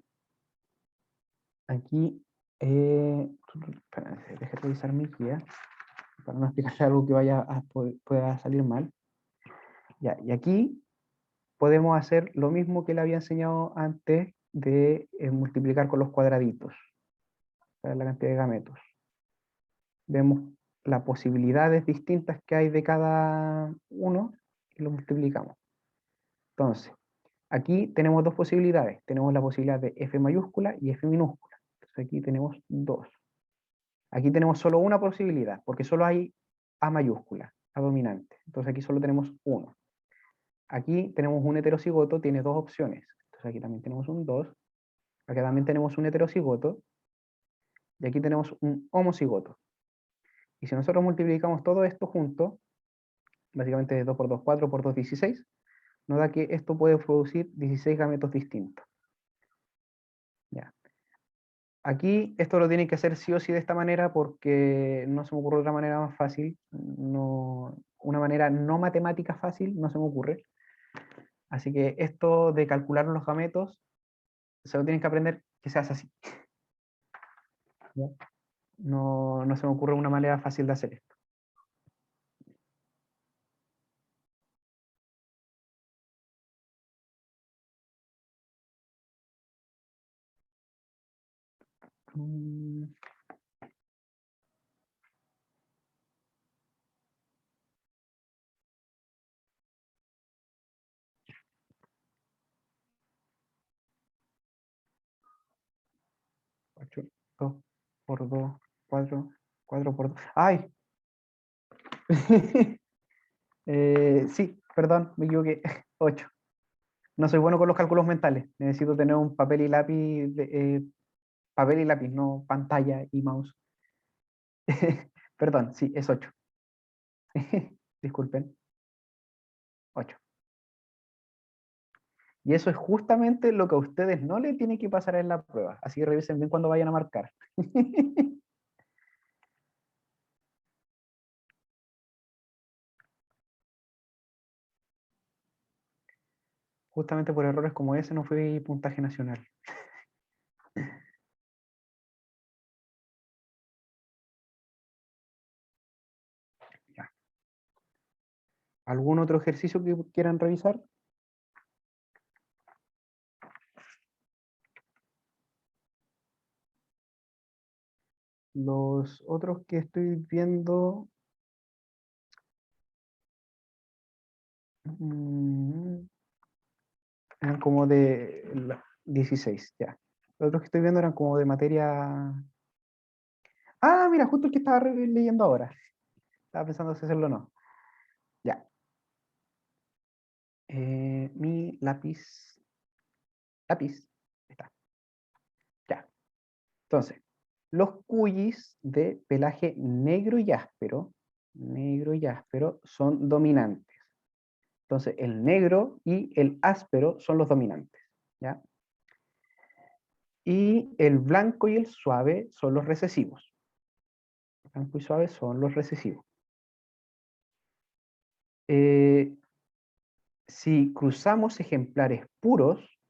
aquí, déjame revisar mi guía, para no explicarle algo que pueda salir mal. Ya, y aquí podemos hacer lo mismo que le había enseñado antes de multiplicar con los cuadraditos, para la cantidad de gametos. Vemos las posibilidades distintas que hay de cada uno y lo multiplicamos. Entonces, aquí tenemos dos posibilidades. Tenemos la posibilidad de F mayúscula y F minúscula. Entonces aquí tenemos dos. Aquí tenemos solo una posibilidad, porque solo hay A mayúscula, A dominante. Entonces aquí solo tenemos uno. Aquí tenemos un heterocigoto, tiene dos opciones. Entonces aquí también tenemos un 2. Acá también tenemos un heterocigoto. Y aquí tenemos un homocigoto. Y si nosotros multiplicamos todo esto junto, básicamente 2 por 2, 4 por 2, 16, nos da que esto puede producir 16 gametos distintos. Ya. Aquí esto lo tienen que hacer sí o sí de esta manera porque no se me ocurre otra manera más fácil. No, una manera no matemática fácil no se me ocurre. Así que esto de calcular los gametos se lo tienen que aprender que se hace así. ¿Ya? No se me ocurre una manera fácil de hacer esto. Mm, 8, 2 por 2, 4, 4 por 2. ¡Ay! Sí, perdón, me equivoqué. 8. No soy bueno con los cálculos mentales. Necesito tener un papel y lápiz, papel y lápiz, no pantalla y mouse. Perdón, sí, es 8. Disculpen. 8. Y eso es justamente lo que a ustedes no les tiene que pasar en la prueba. Así que revisen bien cuando vayan a marcar. Justamente por errores como ese no fui puntaje nacional. Ya. ¿Algún otro ejercicio que quieran revisar? Los otros que estoy viendo... eran como de 16, ya. Los otros que estoy viendo eran como de materia... Ah, mira, justo el que estaba leyendo ahora. Estaba pensando si hacerlo o no. Ya. Mi lápiz. Lápiz. Ahí está. Ya. Entonces, los cuyis de pelaje negro y áspero, son dominantes. Entonces, el negro y el áspero son los dominantes. ¿Ya? Y el blanco y el suave son los recesivos. Blanco y suave son los recesivos. Si cruzamos ejemplares puros,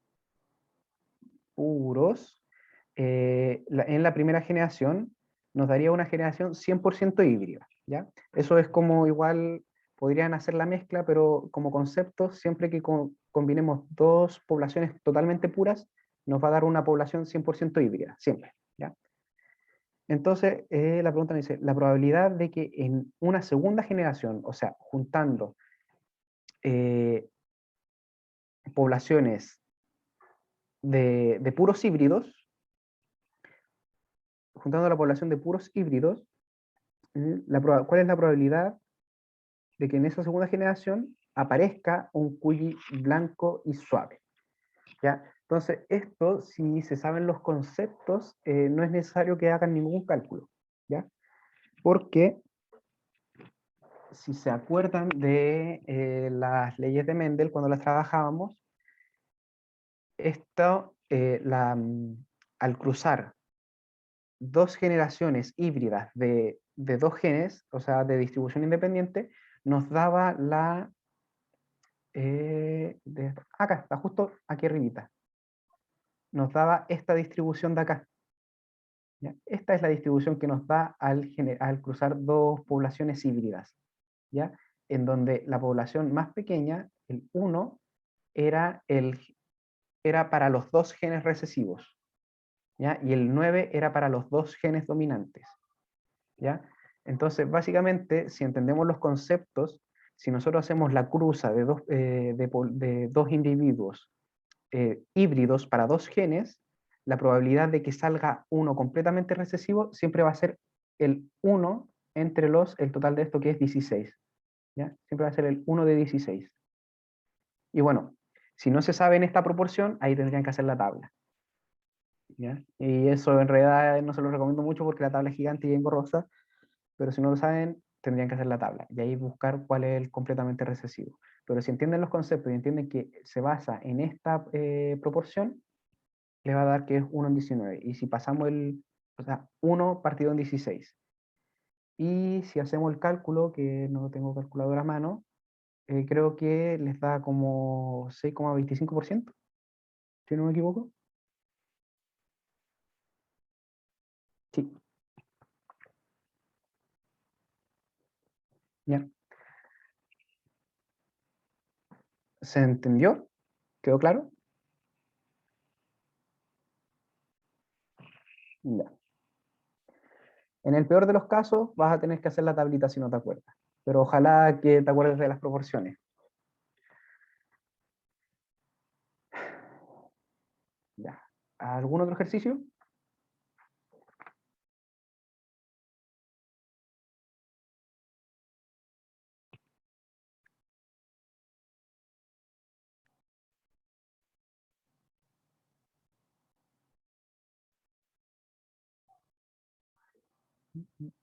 en la primera generación nos daría una generación 100% híbrida, ¿ya? Eso es como igual, podrían hacer la mezcla, pero como concepto, siempre que combinemos dos poblaciones totalmente puras, nos va a dar una población 100% híbrida, siempre, ¿ya? Entonces, la pregunta me dice, la probabilidad de que en una segunda generación, o sea, juntando poblaciones de puros híbridos, juntando la población de puros híbridos, ¿cuál es la probabilidad de que en esa segunda generación aparezca un cuyi blanco y suave? ¿Ya? Entonces, esto, si se saben los conceptos, no es necesario que hagan ningún cálculo, ¿ya? Porque si se acuerdan de las leyes de Mendel cuando las trabajábamos, esto, al cruzar dos generaciones híbridas de dos genes, o sea, de distribución independiente, nos daba la... acá está, justo aquí arribita. Nos daba esta distribución de acá. ¿Ya? Esta es la distribución que nos da al cruzar dos poblaciones híbridas, ¿ya? En donde la población más pequeña, el 1, era para los dos genes recesivos, ¿ya? Y el 9 era para los dos genes dominantes, ¿ya? Entonces, básicamente, si entendemos los conceptos, si nosotros hacemos la cruza de dos individuos híbridos para dos genes, la probabilidad de que salga uno completamente recesivo siempre va a ser el 1 entre el total de esto que es 16. ¿Ya? Siempre va a ser el 1 de 16. Y bueno, si no se sabe en esta proporción, ahí tendrían que hacer la tabla. ¿Ya? Y eso en realidad no se lo recomiendo mucho porque la tabla es gigante y engorrosa, pero si no lo saben, tendrían que hacer la tabla y ahí buscar cuál es el completamente recesivo. Pero si entienden los conceptos y entienden que se basa en esta proporción, le va a dar que es 1 en 19. Y si pasamos o sea, 1 partido en 16. Y si hacemos el cálculo, que no tengo calculadora a mano, creo que les da como 6,25%, si no me equivoco. Sí. Ya. ¿Se entendió? ¿Quedó claro? Ya. En el peor de los casos, vas a tener que hacer la tablita si no te acuerdas. Pero ojalá que te acuerdes de las proporciones. Ya. ¿Algún otro ejercicio?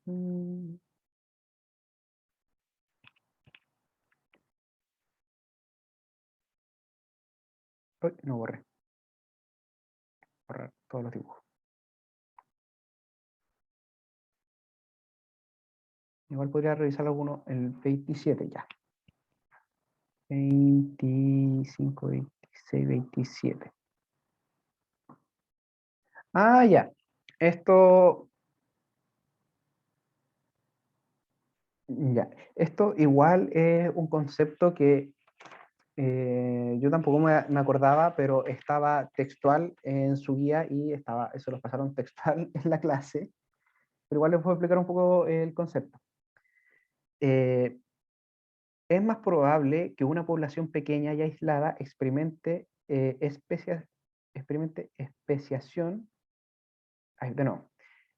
Mm, uy, no borré. Borrar todos los dibujos. Igual podría revisar alguno, el 27 ya. 25, 26, 27. Ah, ya. Esto, ya. Esto igual es un concepto que yo tampoco me acordaba, pero estaba textual en su guía y eso lo pasaron textual en la clase. Pero igual les puedo explicar un poco el concepto. Eh, es más probable que una población pequeña y aislada experimente especiación. De nuevo,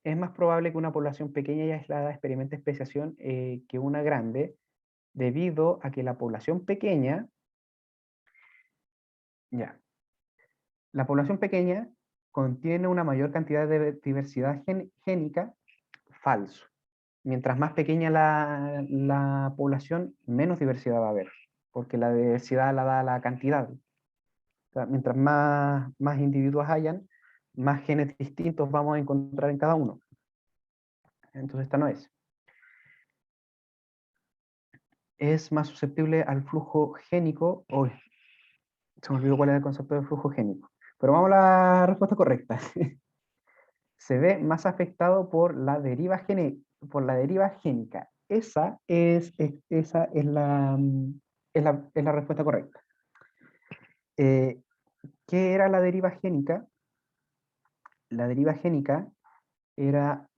es más probable que una población pequeña y aislada experimente especiación que una grande, debido a que la población pequeña, ya, la población pequeña contiene una mayor cantidad de diversidad génica, falso. Mientras más pequeña la población, menos diversidad va a haber, porque la diversidad la da la cantidad. O sea, mientras más individuos hayan, más genes distintos vamos a encontrar en cada uno. Entonces esta no es. Es más susceptible al flujo génico. Uy, se me olvidó cuál era el concepto de flujo génico. Pero vamos a la respuesta correcta. Se ve más afectado por la deriva génica. Esa es la respuesta correcta. ¿Qué era la deriva génica? La deriva génica era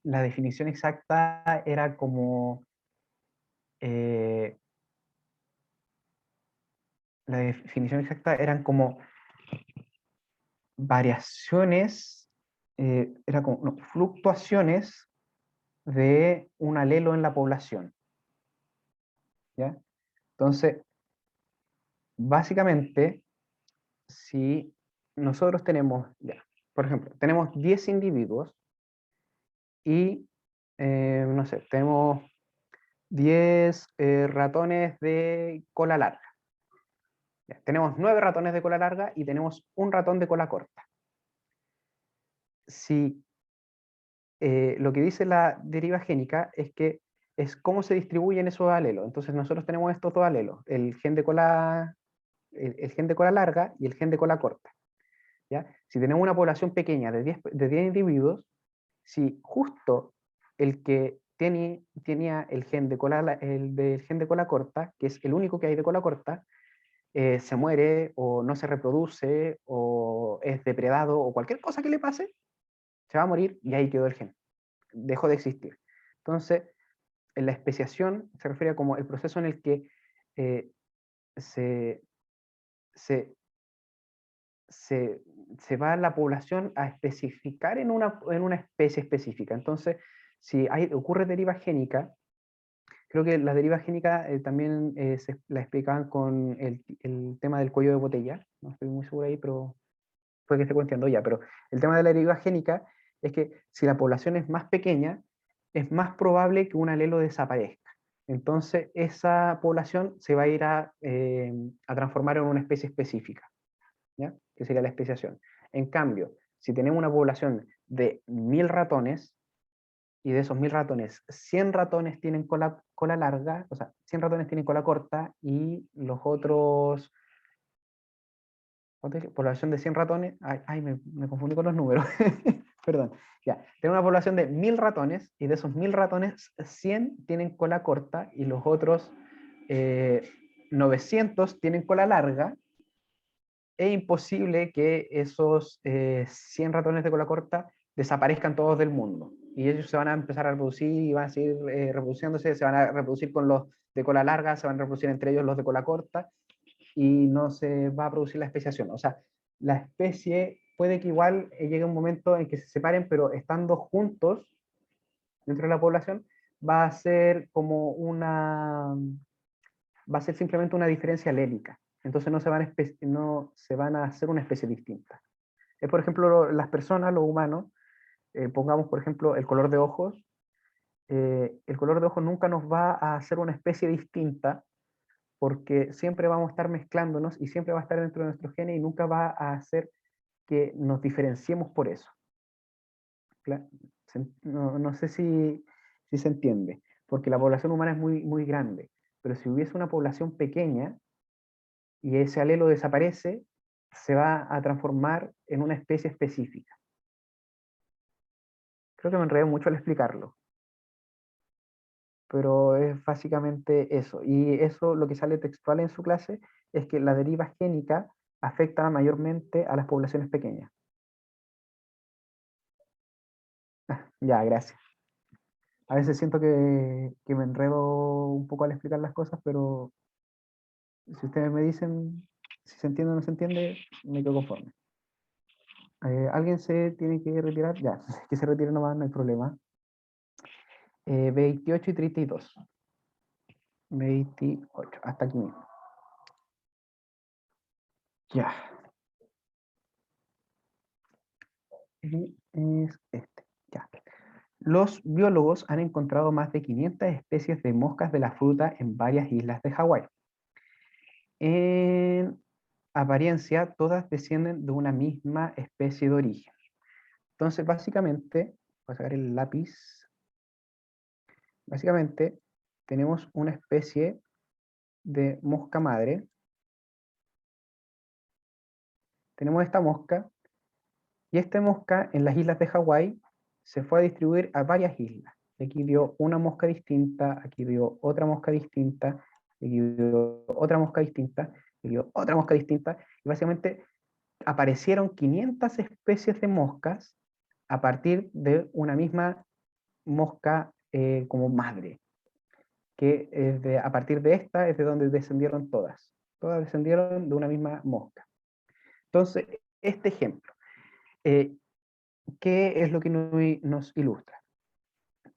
la definición exacta era como... la definición exacta eran como variaciones, era como no, fluctuaciones de un alelo en la población. ¿Ya? Entonces, básicamente, si nosotros tenemos, ya, por ejemplo, tenemos 10 individuos y, no sé, tenemos 10 ratones de cola larga. Ya, tenemos 9 ratones de cola larga y tenemos un ratón de cola corta. Si lo que dice la deriva génica es que es cómo se distribuyen esos alelos. Entonces nosotros tenemos estos dos alelos, el gen de cola, el gen de cola larga y el gen de cola corta. ¿Ya? Si tenemos una población pequeña de 10 individuos, si justo el que tenía el gen de cola, el del gen de cola corta, que es el único que hay de cola corta, se muere o no se reproduce o es depredado o cualquier cosa que le pase, se va a morir y ahí quedó el gen, dejó de existir. Entonces, en la especiación se refiere a como el proceso en el que se, se, se va la población a especificar en una especie específica. Entonces, si ocurre deriva génica, creo que la deriva génica también la explicaban con el tema del cuello de botella, no estoy muy seguro ahí, pero puede que esté cuenteando ya, pero el tema de la deriva génica es que si la población es más pequeña, es más probable que un alelo desaparezca. Entonces, esa población se va a ir a transformar en una especie específica, ¿ya? Que sería la especiación. En cambio, si tenemos una población de 1000 ratones, y de esos 1000 ratones, 100 ratones tienen cola larga, o sea, 100 ratones tienen cola corta, y los otros, población de 100 ratones, ay me confundí con los números, perdón, ya, tengo una población de 1000 ratones, y de esos 1000 ratones, 100 tienen cola corta, y los otros 900 tienen cola larga. Es imposible que esos 100 ratones de cola corta desaparezcan todos del mundo. Y ellos se van a empezar a reproducir y van a seguir reproduciéndose, se van a reproducir con los de cola larga, se van a reproducir entre ellos los de cola corta, y no se va a producir la especiación. O sea, la especie puede que igual llegue un momento en que se separen, pero estando juntos dentro de la población, va a ser como va a ser simplemente una diferencia alélica. Entonces no se van a hacer una especie distinta. Es, por ejemplo, las personas, los humanos, pongamos, por ejemplo, el color de ojos. El color de ojos nunca nos va a hacer una especie distinta, porque siempre vamos a estar mezclándonos y siempre va a estar dentro de nuestro genes y nunca va a hacer que nos diferenciemos por eso. No sé si se entiende, porque la población humana es muy grande, pero si hubiese una población pequeña, y ese alelo desaparece, se va a transformar en una especie específica. Creo que me enredé mucho al explicarlo, pero es básicamente eso. Y eso, lo que sale textual en su clase, es que la deriva génica afecta mayormente a las poblaciones pequeñas. Ya, gracias. A veces siento que me enredo un poco al explicar las cosas, pero si ustedes me dicen si se entiende o no se entiende, me quedo conforme. ¿Alguien se tiene que retirar? Ya, que se retire nomás, no hay problema. 28 y 32. 28, hasta aquí mismo. Ya. Es este. Ya. Los biólogos han encontrado más de 500 especies de moscas de la fruta en varias islas de Hawái. En apariencia, todas descienden de una misma especie de origen. Entonces, básicamente, voy a sacar el lápiz. Básicamente, tenemos una especie de mosca madre. Tenemos esta mosca, y esta mosca en las islas de Hawái se fue a distribuir a varias islas. Aquí dio una mosca distinta, aquí dio otra mosca distinta, aquí dio otra mosca distinta, aquí dio otra mosca distinta, y básicamente aparecieron 500 especies de moscas a partir de una misma mosca como madre, que a partir de esta es de donde descendieron todas. Todas descendieron de una misma mosca. Entonces, este ejemplo, ¿qué es lo que nos ilustra?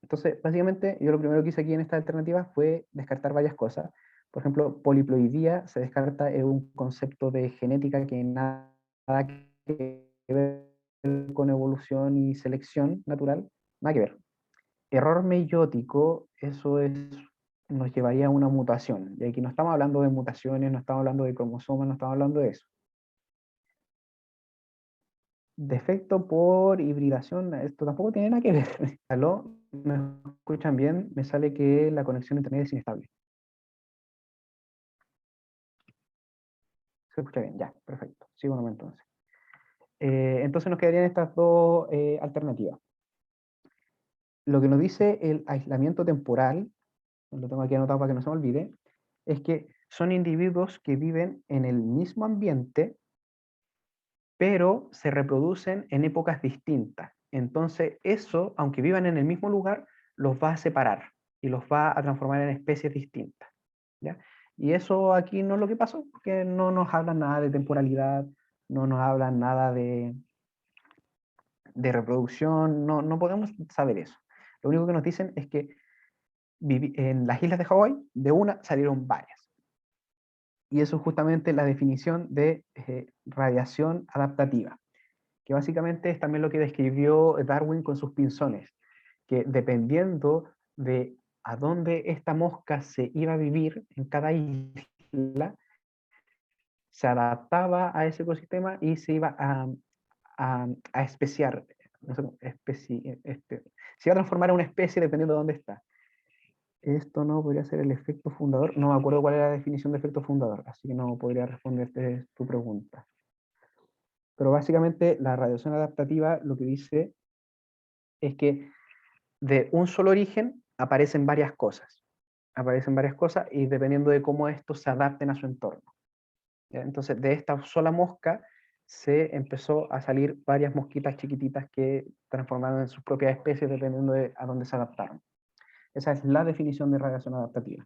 Entonces, básicamente, yo lo primero que hice aquí en esta alternativa fue descartar varias cosas. Por ejemplo, poliploidía se descarta, es un concepto de genética que nada que ver con evolución y selección natural, nada que ver. Error meiótico, nos llevaría a una mutación. Y aquí no estamos hablando de mutaciones, no estamos hablando de cromosomas, no estamos hablando de eso. Defecto por hibridación, esto tampoco tiene nada que ver. ¿Aló? ¿Me escuchan bien? Me sale que la conexión a internet es inestable. Se escucha bien, ya, perfecto. Sigo nomás entonces. Entonces nos quedarían estas dos alternativas. Lo que nos dice el aislamiento temporal, lo tengo aquí anotado para que no se me olvide, es que son individuos que viven en el mismo ambiente, pero se reproducen en épocas distintas. Entonces eso, aunque vivan en el mismo lugar, los va a separar y los va a transformar en especies distintas, ¿ya? Y eso aquí no es lo que pasó, porque no nos hablan nada de temporalidad, no nos hablan nada de reproducción, no podemos saber eso. Lo único que nos dicen es que en las islas de Hawái, de una salieron varias. Y eso es justamente la definición de radiación adaptativa, que básicamente es también lo que describió Darwin con sus pinzones, que dependiendo de a dónde esta mosca se iba a vivir en cada isla, se adaptaba a ese ecosistema y se iba a especiar, no sé, se iba a transformar en una especie dependiendo de dónde está. Esto no podría ser el efecto fundador. No me acuerdo cuál era la definición de efecto fundador, así que no podría responderte tu pregunta. Pero básicamente la radiación adaptativa lo que dice es que de un solo origen aparecen varias cosas. Aparecen varias cosas y dependiendo de cómo estos se adapten a su entorno. ¿Ya? Entonces, de esta sola mosca se empezó a salir varias mosquitas chiquititas que transformaron en sus propias especies dependiendo de a dónde se adaptaron. Esa es la definición de radiación adaptativa.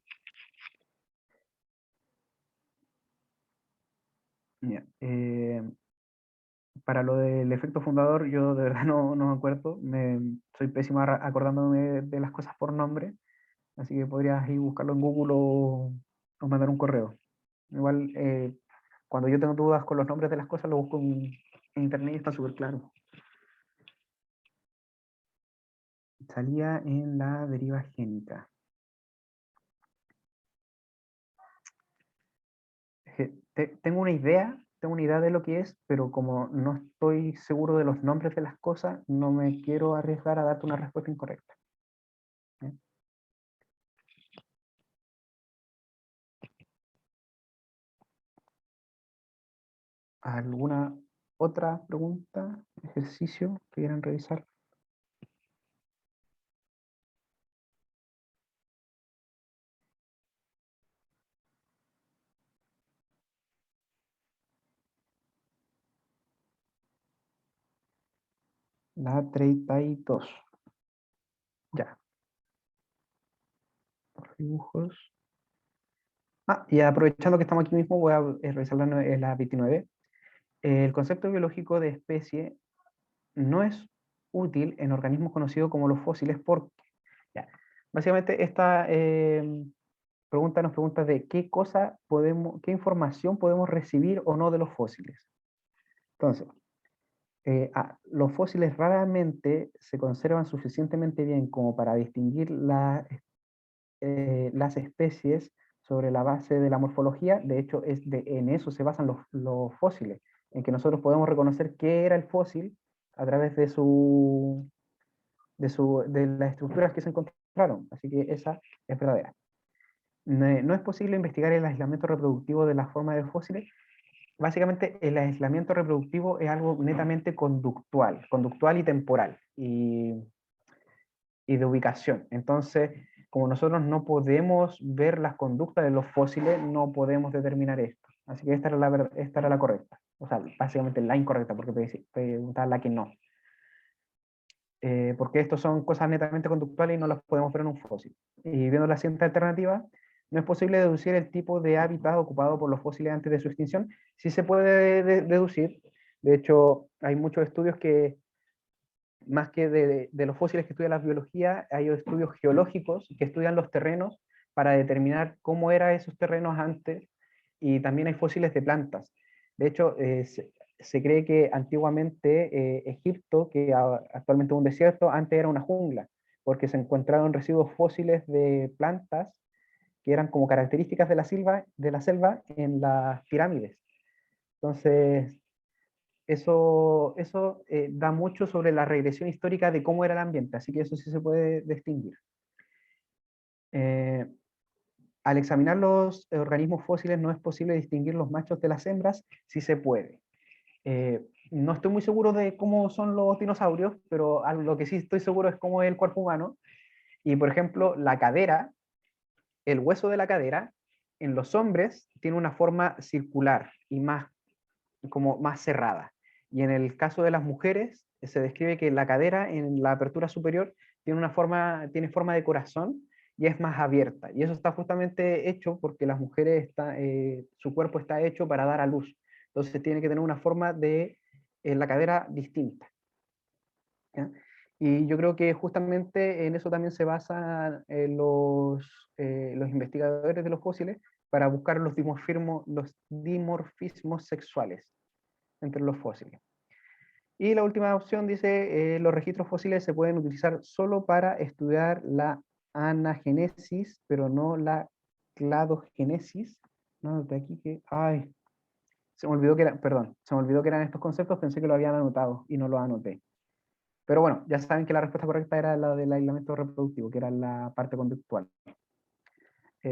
Ya, para lo del efecto fundador, yo de verdad no me acuerdo. Soy pésimo acordándome de las cosas por nombre. Así que podrías ir buscarlo en Google o mandar un correo. Igual, cuando yo tengo dudas con los nombres de las cosas, lo busco en internet y está súper claro. Salía en la deriva génica. Tengo una idea de lo que es, pero como no estoy seguro de los nombres de las cosas, no me quiero arriesgar a darte una respuesta incorrecta. ¿Eh? ¿Alguna otra pregunta, ejercicio que quieran revisar? La 32. Ya. Los dibujos. Y aprovechando que estamos aquí mismo, voy a revisar la 29. El concepto biológico de especie no es útil en organismos conocidos como los fósiles porque, ya, básicamente esta pregunta nos pregunta de qué información podemos recibir o no de los fósiles. Entonces, los fósiles raramente se conservan suficientemente bien como para distinguir las especies sobre la base de la morfología. De hecho, en eso se basan los fósiles, en que nosotros podemos reconocer qué era el fósil a través de las estructuras que se encontraron. Así que esa es verdadera. No es posible investigar el aislamiento reproductivo de la forma de fósiles. Básicamente, el aislamiento reproductivo es algo netamente conductual y temporal, y de ubicación. Entonces, como nosotros no podemos ver las conductas de los fósiles, no podemos determinar esto. Así que esta era la correcta. O sea, básicamente la incorrecta, porque preguntaba la que no. porque estos son cosas netamente conductuales y no las podemos ver en un fósil. Y viendo la siguiente alternativa, no es posible deducir el tipo de hábitat ocupado por los fósiles antes de su extinción. Sí se puede deducir. De hecho, hay muchos estudios que, más que de los fósiles que estudia la biología, hay estudios geológicos que estudian los terrenos para determinar cómo eran esos terrenos antes, y también hay fósiles de plantas. De hecho, se cree que antiguamente Egipto, que actualmente es un desierto, antes era una jungla, porque se encontraron residuos fósiles de plantas que eran como características de la selva en las pirámides. Entonces, eso da mucho sobre la regresión histórica de cómo era el ambiente, así que eso sí se puede distinguir. Al examinar los organismos fósiles no es posible distinguir los machos de las hembras, sí se puede. No estoy muy seguro de cómo son los dinosaurios, pero lo que sí estoy seguro es cómo es el cuerpo humano. Y por ejemplo, la cadera, el hueso de la cadera, en los hombres tiene una forma circular y como más cerrada. Y en el caso de las mujeres, se describe que la cadera en la apertura superior tiene forma de corazón y es más abierta. Y eso está justamente hecho porque las mujeres, su cuerpo está hecho para dar a luz. Entonces tiene que tener una forma de la cadera distinta. ¿Ya? Y yo creo que justamente en eso también se basan los investigadores de los fósiles para buscar los dimorfismos sexuales entre los fósiles. Y la última opción dice, los registros fósiles se pueden utilizar solo para estudiar la anagenesis, pero no la cladogénesis. No, de aquí que, ay, se me olvidó que se me olvidó que eran estos conceptos, pensé que lo habían anotado y no lo anoté. Pero bueno, ya saben que la respuesta correcta era la del aislamiento reproductivo, que era la parte conductual.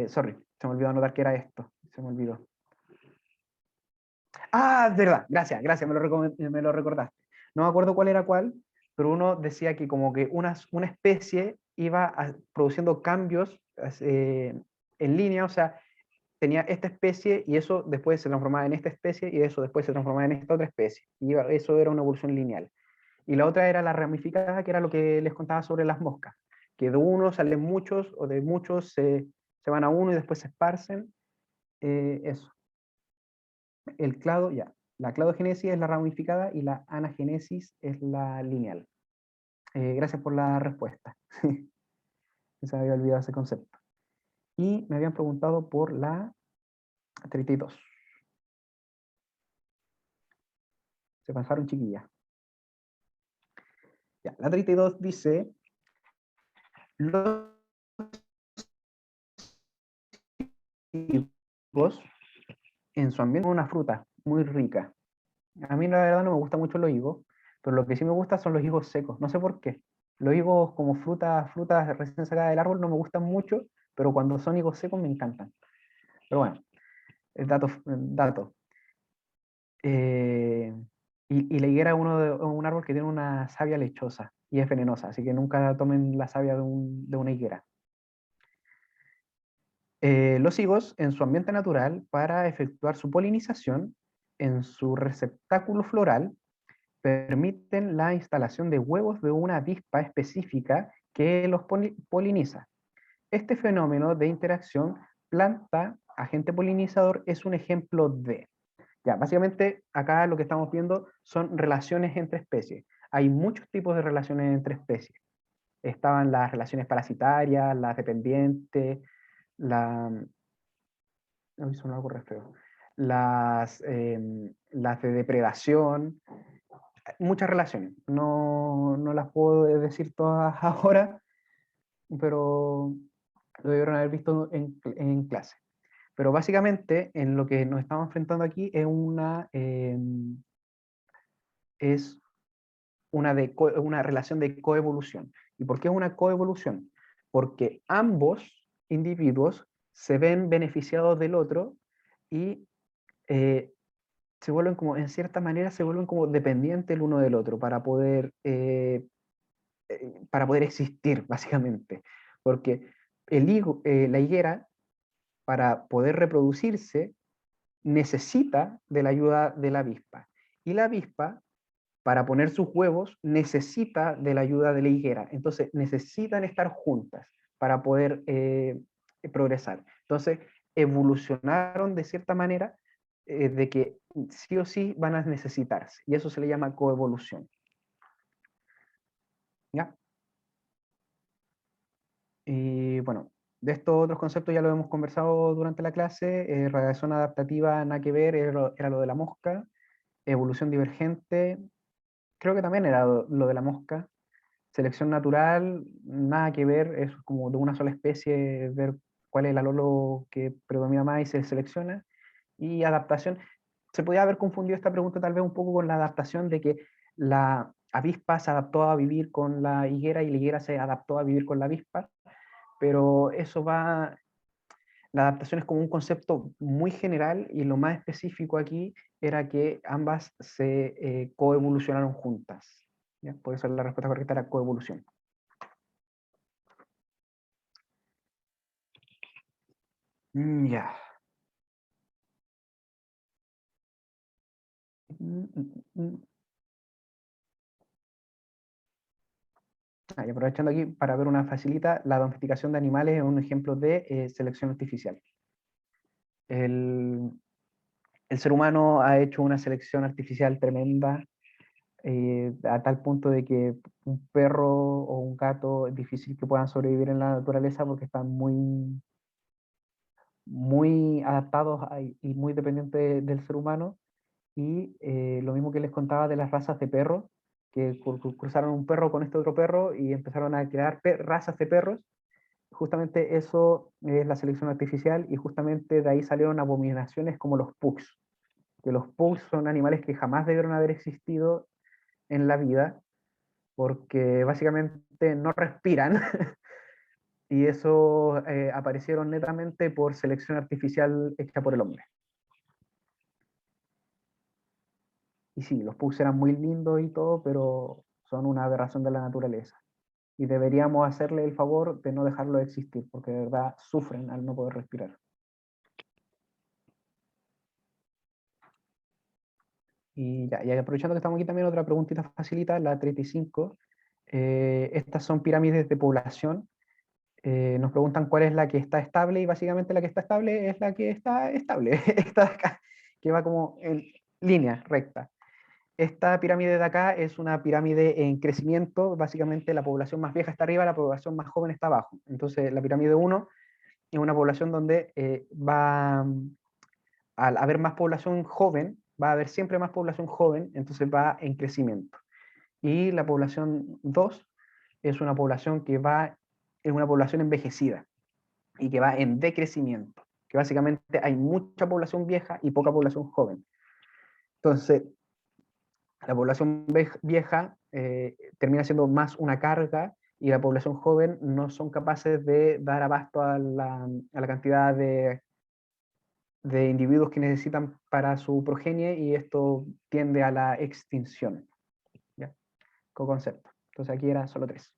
Sorry, se me olvidó anotar que era esto, se me olvidó. Ah, es verdad, gracias, me lo recordaste. No me acuerdo cuál era cuál, pero uno decía que como que una especie iba produciendo cambios en línea, o sea, tenía esta especie y eso después se transformaba en esta especie y eso después se transformaba en esta otra especie. Y eso era una evolución lineal. Y la otra era la ramificada, que era lo que les contaba sobre las moscas, que de uno salen muchos o de muchos se van a uno y después se esparcen. Eso. La cladogénesis es la ramificada y la anagénesis es la lineal. Gracias por la respuesta. Se me había olvidado ese concepto. Y me habían preguntado por la 32. Se pasaron, chiquillas. Ya, la 32 dice, los higos en su ambiente son una fruta muy rica. A mí la verdad no me gusta mucho los higos, pero lo que sí me gusta son los higos secos. No sé por qué. Los higos como frutas recién sacadas del árbol no me gustan mucho, pero cuando son higos secos me encantan. Pero bueno, el dato. Y la higuera es un árbol que tiene una savia lechosa y es venenosa, así que nunca tomen la savia de una higuera. Los higos, en su ambiente natural, para efectuar su polinización, en su receptáculo floral, permiten la instalación de huevos de una avispa específica que los poliniza. Este fenómeno de interacción planta-agente polinizador es un ejemplo de... Ya, básicamente acá lo que estamos viendo son relaciones entre especies. Hay muchos tipos de relaciones entre especies. Estaban las relaciones parasitarias, las dependientes, la... Hoy son algo re feo. Las de depredación, muchas relaciones. No las puedo decir todas ahora, pero lo debieron haber visto en clase. Pero básicamente en lo que nos estamos enfrentando aquí es una relación de coevolución. ¿Y por qué es una coevolución? Porque ambos individuos se ven beneficiados del otro y se vuelven como, en cierta manera, se vuelven como dependientes el uno del otro para poder existir, básicamente. Porque la higuera, para poder reproducirse, necesita de la ayuda de la avispa. Y la avispa para poner sus huevos necesita de la ayuda de la higuera. Entonces necesitan estar juntas para poder progresar. Entonces evolucionaron de cierta manera de que sí o sí van a necesitarse. Y eso se le llama coevolución. ¿Ya? Y bueno, de estos otros conceptos ya lo hemos conversado durante la clase. Radiación adaptativa, nada que ver, era lo de la mosca. Evolución divergente, creo que también era lo de la mosca. Selección natural, nada que ver, es como de una sola especie, ver cuál es el alolo que predomina más y se selecciona. Y adaptación, se podía haber confundido esta pregunta tal vez un poco con la adaptación de que la avispa se adaptó a vivir con la higuera y la higuera se adaptó a vivir con la avispa, pero eso va, la adaptación es como un concepto muy general y lo más específico aquí era que ambas se coevolucionaron juntas. ¿Ya? Por eso la respuesta correcta era coevolución. Ya. Y aprovechando aquí para ver una facilita, la domesticación de animales es un ejemplo de selección artificial. El, el ser humano ha hecho una selección artificial tremenda, a tal punto de que un perro o un gato es difícil que puedan sobrevivir en la naturaleza porque están muy adaptados y muy dependientes del ser humano. Y lo mismo que les contaba de las razas de perros, que cruzaron un perro con este otro perro y empezaron a crear razas de perros. Justamente eso es la selección artificial y justamente de ahí salieron abominaciones como los pugs, que los pugs son animales que jamás debieron haber existido en la vida porque básicamente no respiran y eso aparecieron netamente por selección artificial hecha por el hombre. Y sí, los pugs eran muy lindos y todo, pero son una aberración de la naturaleza. Y deberíamos hacerle el favor de no dejarlo de existir, porque de verdad sufren al no poder respirar. Y ya, y aprovechando que estamos aquí también, otra preguntita facilita, la 35. Estas son pirámides de población. Nos preguntan cuál es la que está estable, y básicamente la que está estable es la que está estable, esta de acá, que va como en línea recta. Esta pirámide de acá es una pirámide en crecimiento, básicamente la población más vieja está arriba, la población más joven está abajo. Entonces la pirámide 1 es una población donde al haber más población joven, va a haber siempre más población joven, entonces va en crecimiento. Y la población 2 es una población que va, es una población envejecida y que va en decrecimiento, que básicamente hay mucha población vieja y poca población joven. Entonces, la población vieja termina siendo más una carga y la población joven no son capaces de dar abasto a la cantidad de individuos que necesitan para su progenie y esto tiende a la extinción. ¿Ya? Con concepto. Entonces aquí era solo 3.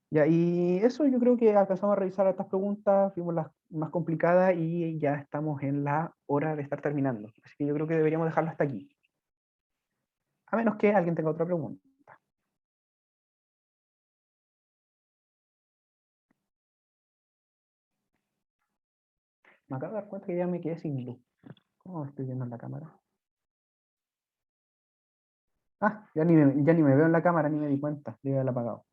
Ya, y eso yo creo que alcanzamos a revisar estas preguntas, vimos las más complicadas y ya estamos en la hora de estar terminando. Así que yo creo que deberíamos dejarlo hasta aquí. A menos que alguien tenga otra pregunta. Me acabo de dar cuenta que ya me quedé sin luz. ¿Cómo estoy viendo en la cámara? Ah, ya ni me veo en la cámara, ni me di cuenta. Le había apagado.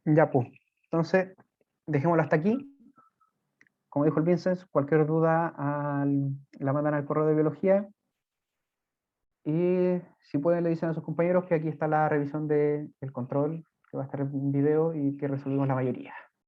Ya, pues. Entonces, dejémoslo hasta aquí. Como dijo el Vincent, cualquier duda la mandan al correo de biología. Y si pueden le dicen a sus compañeros que aquí está la revisión del control, que va a estar en video y que resolvimos la mayoría.